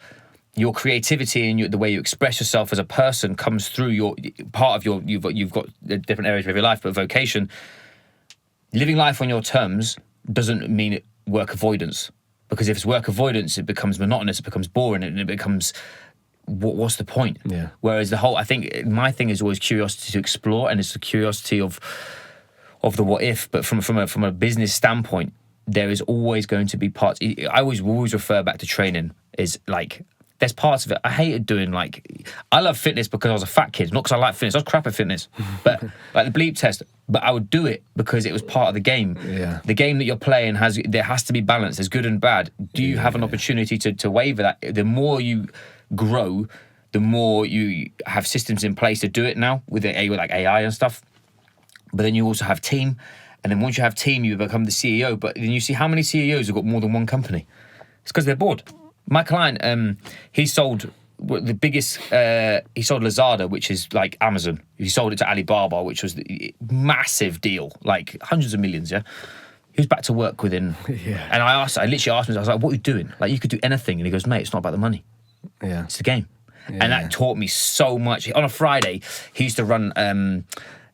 Your creativity and the way you express yourself as a person comes through your part of your. You've got different areas of your life, but vocation. Living life on your terms doesn't mean work avoidance, because if it's work avoidance, it becomes monotonous, it becomes boring, and it becomes what's the point? Yeah. Whereas I think my thing is always curiosity to explore, and it's the curiosity of the what if. But from a business standpoint, there is always going to be parts. I always refer back to training. Is like, there's parts of it I hated doing. Like, I love fitness because I was a fat kid, not because I like fitness. I was crap at fitness, but like the bleep test. But I would do it because it was part of the game. Yeah. The game that you're playing there has to be balance. There's good and bad. Do you have an opportunity to waver that? The more you grow, the more you have systems in place to do it now with like AI and stuff. But then you also have team, and then once you have team, you become the CEO. But then you see how many CEOs have got more than one company. It's because they're bored. My client, he sold the biggest. He sold Lazada, which is like Amazon. He sold it to Alibaba, which was the massive deal, like hundreds of millions. Yeah, he was back to work within. Yeah. And I literally asked him. I was like, "What are you doing? Like, you could do anything." And he goes, "Mate, it's not about the money. Yeah, it's the game." Yeah. And that taught me so much. On a Friday, he used to run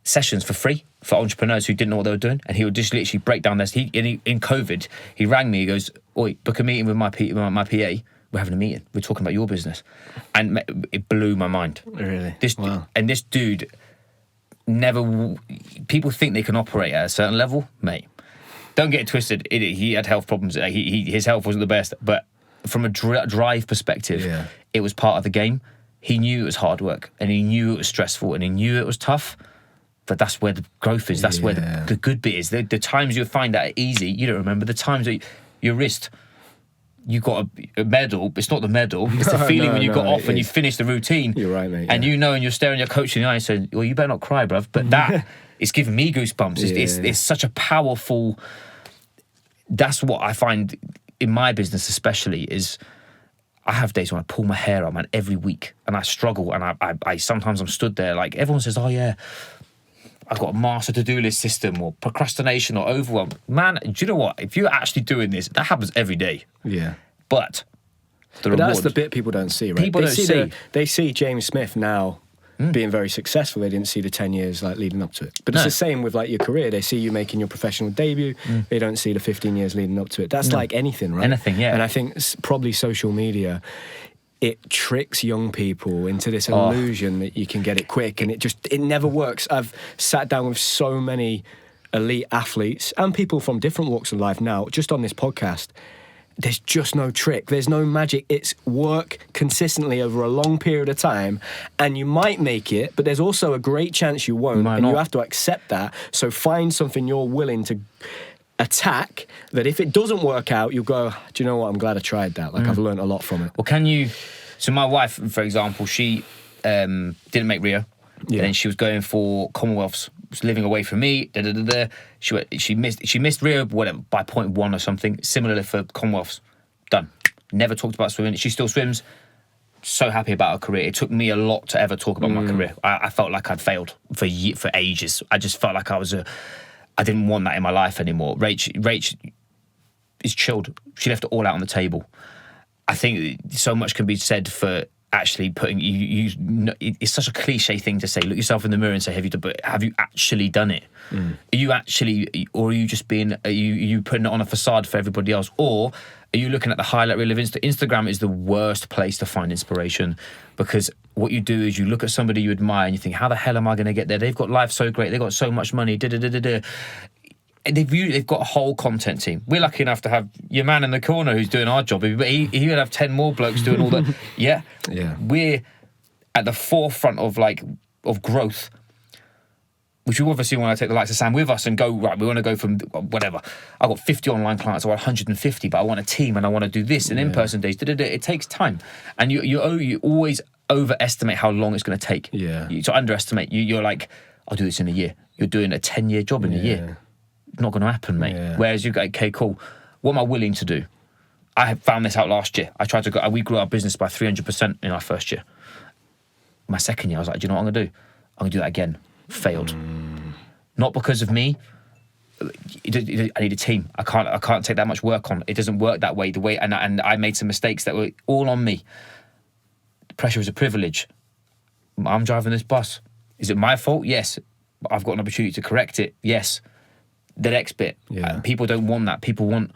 sessions for free for entrepreneurs who didn't know what they were doing, and he would just literally break down this. In COVID, he rang me. He goes, "Oi, book a meeting with my PA. We're having a meeting. We're talking about your business," and it blew my mind. Really? Wow. And this dude never. People think they can operate at a certain level, mate. Don't get it twisted. He had health problems. His health wasn't the best, but from a drive perspective, it was part of the game. He knew it was hard work, and he knew it was stressful, and he knew it was tough. But that's where the growth is. That's where the good bit is. The times you find that easy, you don't remember. The times that your wrist, you got a medal. It's not the medal. It's the feeling when you got off and you finished the routine. You're right, mate. And and you're staring your coach in the eye and saying, "Well, you better not cry, bruv." But that it's giving me goosebumps. It's such a powerful. That's what I find in my business, especially, is I have days when I pull my hair out, man, every week, and I struggle, and I sometimes I'm stood there like everyone says, "Oh yeah, I've got a master to-do list system," or procrastination or overwhelm. Man, do you know what? If you're actually doing this, that happens every day. Yeah. But that's the bit people don't see, right? People don't see. They see James Smith now being very successful. They didn't see the 10 years like leading up to it. But it's the same with like your career. They see you making your professional debut. They don't see the 15 years leading up to it. That's like anything, right? Anything, yeah. And I think probably social media, it tricks young people into this illusion that you can get it quick, and it never works. I've sat down with so many elite athletes and people from different walks of life now, just on this podcast. There's just no trick. There's no magic. It's work consistently over a long period of time, and you might make it, but there's also a great chance you won't, and you have to accept that. So find something you're willing to attack, that if it doesn't work out, you'll go, "Do you know what? I'm glad I tried that. Like, I've learned a lot from it." Well, so my wife, for example, she didn't make Rio. Yeah. And then she was going for Commonwealths, was living away from me. She missed Rio, whatever, by 0.1 or something. Similarly for Commonwealths, done. Never talked about swimming. She still swims. So happy about her career. It took me a lot to ever talk about my career. I felt like I'd failed for ages. I just felt like I didn't want that in my life anymore. Rach is chilled. She left it all out on the table. I think so much can be said for actually putting it's such a cliche thing to say. Look yourself in the mirror and say, have you actually done it? Are you actually, or are you just are you putting it on a facade for everybody else? Or are you looking at the highlight reel of Instagram is the worst place to find inspiration, because what you do is you look at somebody you admire and you think, how the hell am I going to get there? They've got life so great. They've got so much money. And they've got a whole content team. We're lucky enough to have your man in the corner who's doing our job, but he would have 10 more blokes doing all that. Yeah. We're at the forefront of growth, which we obviously want to take the likes of Sam with us and go, right, we want to go from whatever. I've got 50 online clients or 150, but I want a team and I want to do this and in-person days. It takes time. And you always overestimate how long it's going to take. Yeah. You underestimate. You're like, I'll do this in a year. You're doing a 10-year job in a year. Not going to happen, mate. Yeah. Whereas you go, okay, cool. What am I willing to do? I found this out last year. We grew our business by 300% in our first year. My second year, I was like, do you know what I'm going to do? I'm going to do that again. Failed. Not because of me. I need a team. I can't take that much work on. It doesn't work that way. And I made some mistakes that were all on me. Pressure is a privilege. I'm driving this bus. Is it my fault? Yes. I've got an opportunity to correct it. Yes. The next bit. Yeah. People don't want that. People want,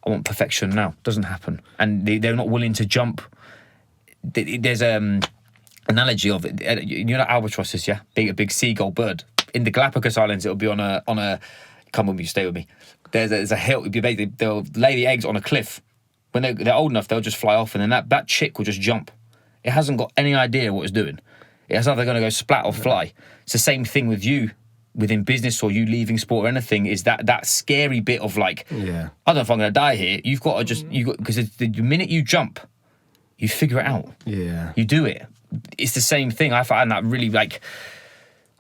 I want perfection now. Doesn't happen. And they're not willing to jump. There's analogy of it. You know albatrosses, yeah? A big seagull bird. In the Galapagos Islands, it'll be on a come with me, stay with me. There's a hill. They'll lay the eggs on a cliff. When they're old enough, they'll just fly off, and then that chick will just jump. It hasn't got any idea what it's doing. It's either going to go splat or fly. It's the same thing with you within business or you leaving sport or anything. Is that scary bit of like, I don't know if I'm going to die here. You've got to just because the minute you jump, you figure it out. Yeah, you do it. It's the same thing. I find that really like.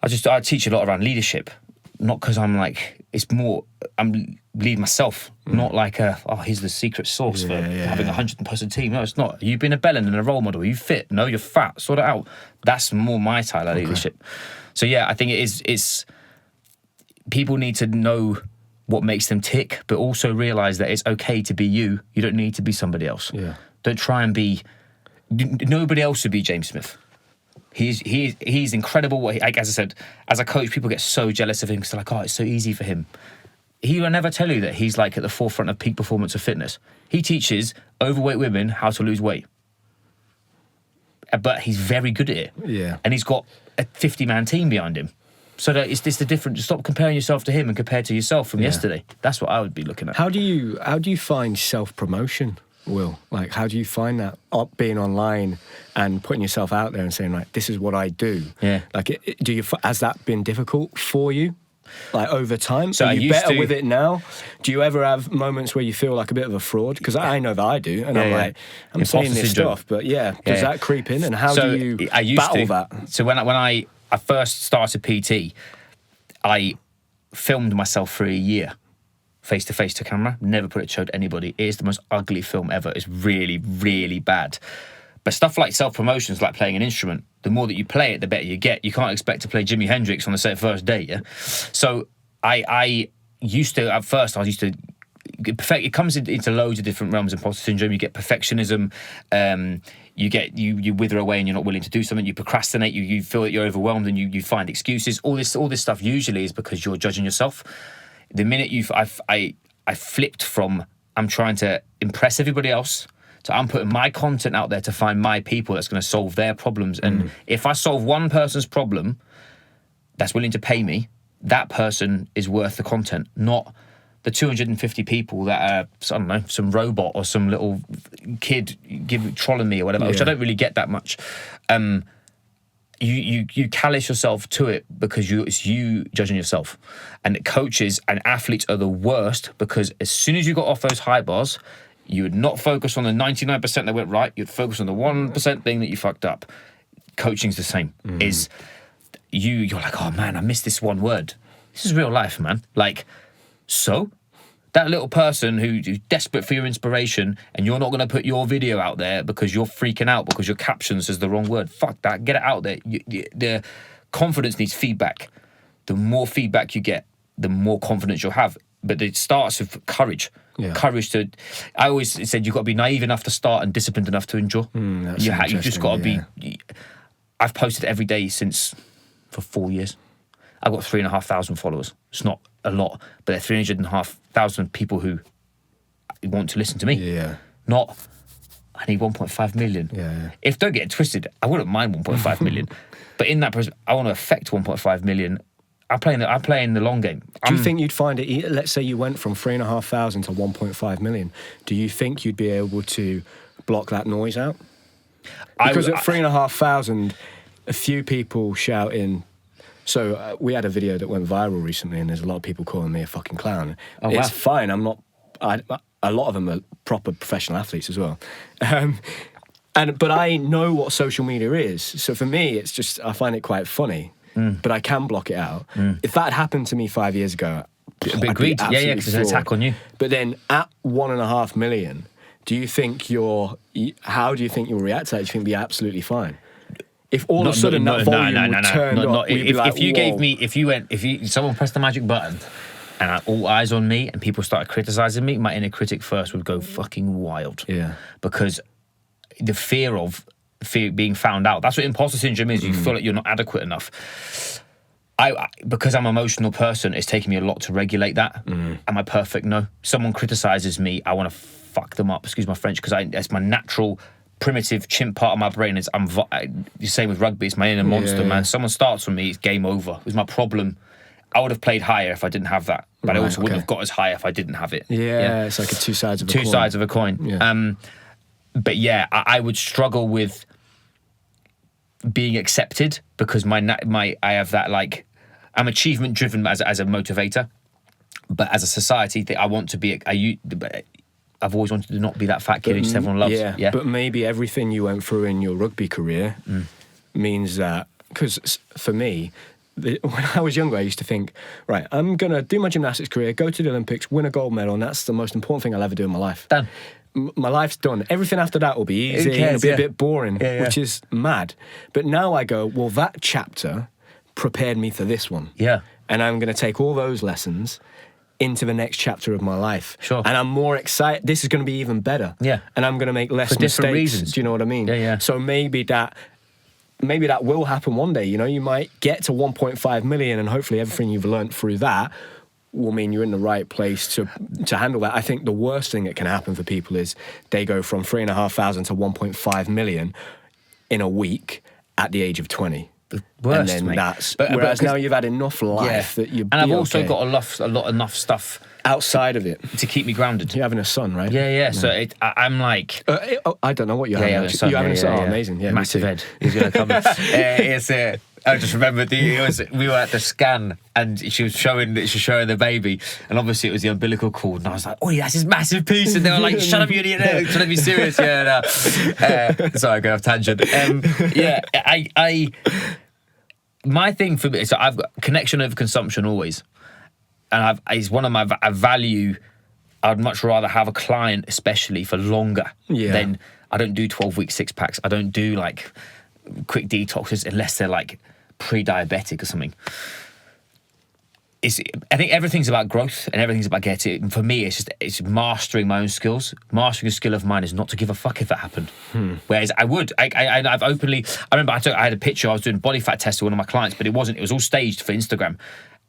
I teach a lot around leadership, not because I'm like it's more I'm lead myself, not like here's the secret sauce for having a 100-person team. No, it's not. You've been a bellend and a role model. Are you fit? No, you're fat. Sort it out. That's more my style of leadership. So yeah, I think it's people need to know what makes them tick, but also realise that it's okay to be you. You don't need to be somebody else. Yeah. Don't try and be. Nobody else should be James Smith. He's incredible. Like, as I said, as a coach, people get so jealous of him because they're like, it's so easy for him. He will never tell you that he's like at the forefront of peak performance of fitness. He teaches overweight women how to lose weight. But he's very good at it. Yeah. And he's got a 50-man team behind him. So that it's the difference. Stop comparing yourself to him and compare to yourself from yesterday. That's what I would be looking at. How do you find self-promotion, Will? Like, how do you find that being online and putting yourself out there and saying, like, this is what I do? Yeah. Like, has that been difficult for you? Like, over time? So are you better with it now? Do you ever have moments where you feel like a bit of a fraud? Because I know that I do. And I'm like, I'm saying this stuff. But does that creep in? And how do you battle that? So when I first started PT, I filmed myself for a year. Face-to-face to camera, never put it showed anybody. It is the most ugly film ever. It's really, really bad. But stuff like self-promotions, like playing an instrument, the more that you play it, the better you get. You can't expect to play Jimi Hendrix on the first day, yeah? So I used to, at first, it comes into loads of different realms of imposter syndrome. You get perfectionism, you wither away and you're not willing to do something, you procrastinate, you feel that you're overwhelmed and you find excuses. All this stuff usually is because you're judging yourself. The minute I flipped from I'm trying to impress everybody else to I'm putting my content out there to find my people that's going to solve their problems. And if I solve one person's problem that's willing to pay me, that person is worth the content, not the 250 people that are, I don't know, some robot or some little kid trolling me or whatever, which I don't really get that much. You callous yourself to it because it's you judging yourself. And coaches and athletes are the worst because as soon as you got off those high bars, you would not focus on the 99% that went right. You'd focus on the 1% thing that you fucked up. Coaching's the same. You're like, oh man, I missed this one word. This is real life, man. Like, so that little person who's desperate for your inspiration and you're not going to put your video out there because you're freaking out because your caption says the wrong word. Fuck that. Get it out there. The confidence needs feedback. The more feedback you get, the more confidence you'll have. But it starts with courage. Yeah. Courage to... I always said you've got to be naive enough to start and disciplined enough to endure. You've just got to be... I've posted every day for 4 years. I've got 3,500 followers. It's not a lot, but they're 3,500 people who want to listen to me. Yeah. Not, I need 1.5 million. Yeah. If don't get it twisted, I wouldn't mind 1.5 million. But in that process, I want to affect 1.5 million. I'm playing the long game. Do you think you'd find it, let's say you went from 3,500 to 1.5 million, do you think you'd be able to block that noise out? Because at 3,500, a few people shouting... So we had a video that went viral recently and there's a lot of people calling me a fucking clown. Oh, it's fine. I'm not... a lot of them are proper professional athletes as well. But I know what social media is. So for me, it's just... I find it quite funny. But I can block it out. If that happened to me 5 years ago... Agreed. Yeah, because it's an attack on you. But then at 1.5 million, how do you think you'll react to that? Do you think it'll be absolutely fine? If all of a sudden that volume would turn up, if you someone pressed the magic button and all eyes on me, and people started criticising me, my inner critic first would go fucking wild. Yeah. Because the fear of being found out, that's what imposter syndrome is. You feel like you're not adequate enough. Because I'm an emotional person, it's taken me a lot to regulate that. Am I perfect? No. Someone criticises me, I want to fuck them up, excuse my French, because that's my natural primitive chimp part of my brain. Is the same with rugby, it's my inner monster, man. Someone starts from me, it's game over. It was my problem. I would have played higher if I didn't have that, but I also wouldn't have got as high if I didn't have it. Yeah, it's like two sides of a coin. Two sides of a coin. Yeah. But yeah, I would struggle with being accepted because I have that, like, I'm achievement driven as a motivator, but as a society, I want to be. I've always wanted to not be that fat kid who everyone loves. Yeah, but maybe everything you went through in your rugby career means that, because for me, when I was younger, I used to think, right, I'm going to do my gymnastics career, go to the Olympics, win a gold medal, and that's the most important thing I'll ever do in my life. Done. My life's done. Everything after that will be easy. It'll be a bit boring, which is mad. But now I go, well, that chapter prepared me for this one. Yeah. And I'm going to take all those lessons into the next chapter of my life. Sure. And I'm more excited. This is going to be even better. Yeah. And I'm going to make less for mistakes. Different reasons. Do you know what I mean? Yeah. So maybe that will happen one day. You know, you might get to 1.5 million, and hopefully everything you've learned through that will mean you're in the right place to handle that. I think the worst thing that can happen for people is they go from 3,500 to 1.5 million in a week at the age of 20. Worst, and then mate. Whereas now you've had enough life that you. And I've also got enough stuff outside of it to keep me grounded. You're having a son, right? Yeah. So I'm like, I don't know what you're having. You're having a son. Oh, amazing! Yeah, massive head. He's gonna come. I just remember we were at the scan and she was showing the baby, and obviously it was the umbilical cord, and I was like, oh, that's his massive piece, and they were like, shut up, you idiot, trying to be serious. Sorry, going off tangent. My thing for me, so I've got connection over consumption always, and it's one of my value. I'd much rather have a client, especially for longer, than I don't do 12-week 6-packs. I don't do like quick detoxes unless they're like pre-diabetic or something. I think everything's about growth and everything's about getting. For me, it's mastering my own skills. Mastering a skill of mine is not to give a fuck if that happened. Whereas I've openly. I remember I had a picture. I was doing a body fat test with one of my clients, but it wasn't. It was all staged for Instagram,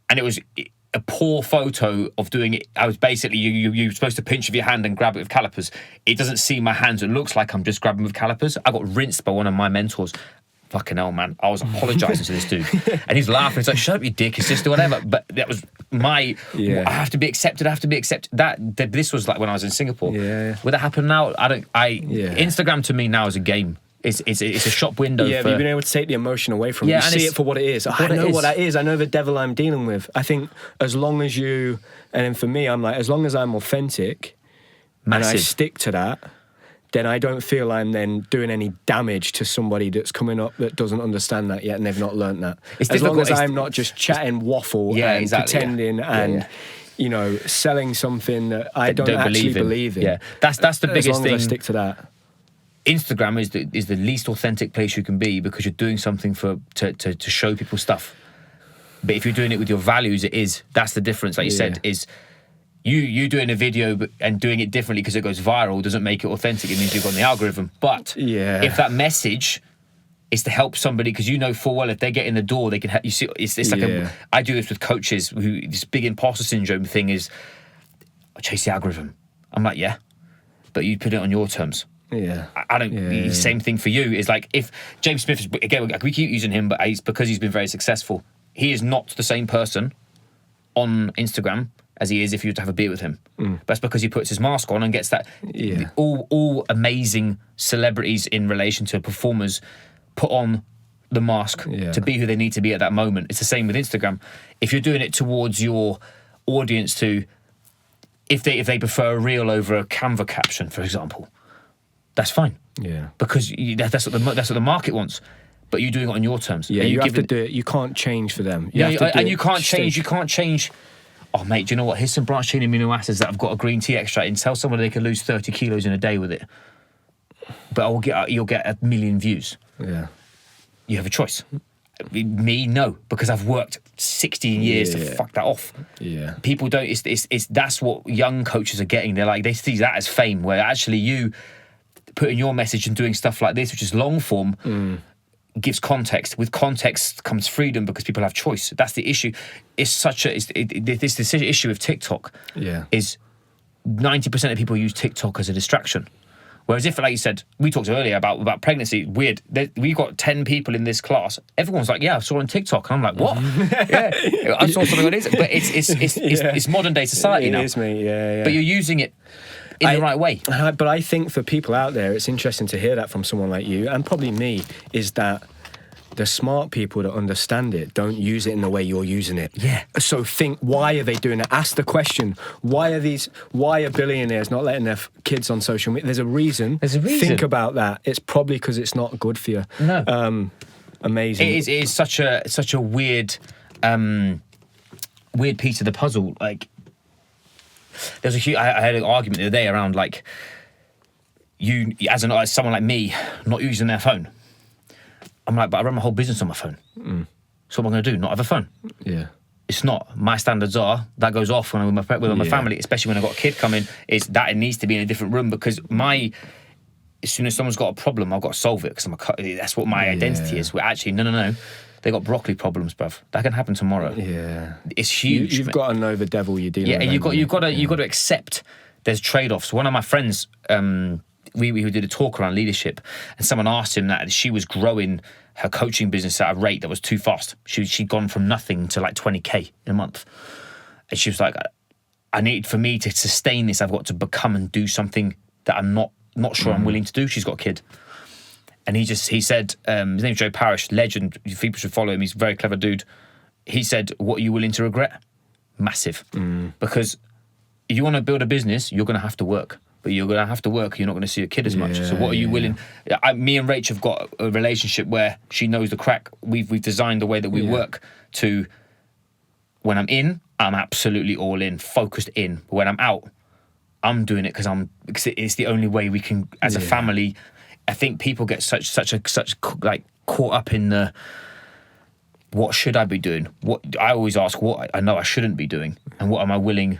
and it was a poor photo of doing it. I was basically you're supposed to pinch with your hand and grab it with calipers. It doesn't see my hands. It looks like I'm just grabbing with calipers. I got rinsed by one of my mentors. Fucking hell, man. I was apologising to this dude. And he's laughing. He's like, shut up, you dick, his sister, whatever. But that was I have to be accepted. This was like when I was in Singapore. Yeah. Would that happen now? Instagram to me now is a game. It's a shop window. Yeah, but you've been able to take the emotion away from it. You see it for what it is. I know what that is. I know the devil I'm dealing with. I think as long as you, and then for me, I'm like, as long as I'm authentic and I stick to that, then I don't feel I'm then doing any damage to somebody that's coming up that doesn't understand that yet and they've not learnt that. As long as I'm not just chatting waffle and pretending and you know, selling something that I don't actually believe in. Yeah, that's the biggest thing. As long as I stick to that. Instagram is the least authentic place you can be because you're doing something to show people stuff. But if you're doing it with your values, that's the difference. Like you said, is you doing a video and doing it differently because it goes viral doesn't make it authentic. It means you've got the algorithm. But if that message is to help somebody, because you know full well if they get in the door, they can help you. See, it's like I do this with coaches who this big imposter syndrome thing is, I chase the algorithm. I'm like, but you put it on your terms. Yeah, I don't. Same thing for you. Is like if James Smith is, again, we keep using him, but it's because he's been very successful. He is not the same person on Instagram as he is if you were to have a beer with him. But that's because he puts his mask on and gets that. All amazing celebrities in relation to performers put on the mask to be who they need to be at that moment. It's the same with Instagram. If you're doing it towards your audience, if they prefer a reel over a Canva caption, for example. That's fine. Yeah. Because that's what the market wants. But you're doing it on your terms. Yeah, you have to do it. You can't change for them. You can't change. Oh, mate, do you know what? Here's some branched chain amino acids that I've got a green tea extract in. Tell someone they can lose 30 kilos in a day with it. But you'll get 1 million views. Yeah. You have a choice. Me, no, because I've worked 16 years to fuck that off. Yeah. People don't. It's that's what young coaches are getting. They see that as fame, where actually you putting your message and doing stuff like this, which is long form, gives context. With context comes freedom, because people have choice. That's the issue. This issue of TikTok. Yeah. Is 90% of people use TikTok as a distraction. Whereas if, like you said, we talked earlier about pregnancy, weird. We got 10 people in this class. Everyone's like, yeah, I saw it on TikTok. And I'm like, what? Yeah, I saw something on it. But it's modern day society now. It is, mate, yeah. But you're using it in the right way. But I think for people out there, it's interesting to hear that from someone like you, and probably me, is that the smart people that understand it don't use it in the way you're using it. Yeah. So think, why are they doing it? Ask the question, why are billionaires not letting their kids on social media? There's a reason. Think about that. It's probably because it's not good for you. No. Amazing. It is such a weird piece of the puzzle. Like, there's I had an argument the other day around, like, you as someone like me not using their phone. I'm like, but I run my whole business on my phone. So what am I going to do? Not have a phone? Yeah. It's not. My standards are that goes off when I'm with my family, especially when I've got a kid coming. Is that it needs to be in a different room, because as soon as someone's got a problem, I've got to solve it, because that's what my identity is. We're actually no. They got broccoli problems, bruv. That can happen tomorrow. Yeah. It's huge. You've got to know the devil you're dealing with. Yeah, you've got to accept there's trade-offs. One of my friends, we did a talk around leadership, and someone asked him that she was growing her coaching business at a rate that was too fast. She'd gone from nothing to like 20k in a month. And she was like, for me to sustain this, I've got to become and do something that I'm not sure I'm willing to do. She's got a kid. And he said, his name's Joe Parrish, legend. People should follow him. He's a very clever dude. He said, what are you willing to regret? Massive. Because if you want to build a business, you're going to have to work. But you're going to have to work, you're not going to see your kid as much. So what are you willing... me and Rach have got a relationship where she knows the crack. We've designed the way that we work to... When I'm in, I'm absolutely all in, focused in. But when I'm out, I'm doing it because it's the only way we can, as a family... I think people get such like caught up in the... What should I be doing? What I always ask, what I know I shouldn't be doing, and what am I willing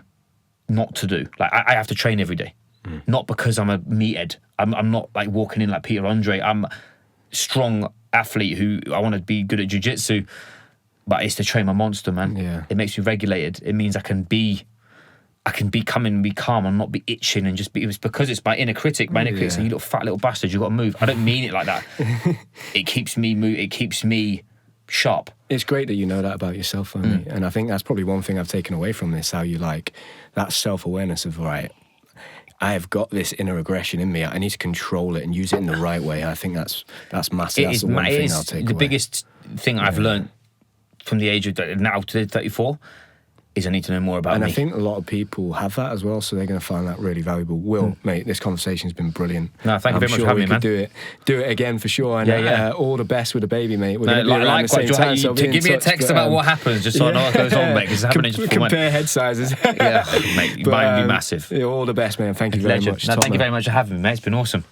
not to do? Like, I have to train every day. Not because I'm a meathead. I'm not like walking in like Peter Andre. I'm a strong athlete who I want to be good at jiu-jitsu, but it's to train my monster, man. Yeah. It makes me regulated. It means I can be come in and be calm and not be itching and just be. It was because it's my inner critic. My inner critic saying, "You little fat little bastard, you got to move." I don't mean it like that. It keeps me It keeps me sharp. It's great that you know that about yourself, mate. And I think that's probably one thing I've taken away from this, how you like that self-awareness of, right, I have got this inner aggression in me. I need to control it and use it in the right way. I think that's massive. That's the one thing I'll take away. The biggest thing I've learned from the age of now to 34 is I need to know more about me. And I think a lot of people have that as well, so they're going to find that really valuable. Will, mate, this conversation's been brilliant. No, thank you very much for having me, man. Do it again for sure. And all the best with the baby, mate. We're going to be around the same time. So give me a text about what happens, just so I know what goes on, mate. Because it's happening just before compare head sizes. Yeah, mate, mine would be massive. All the best, man. Thank you very much. No, thank you very much for having me, mate. It's been awesome.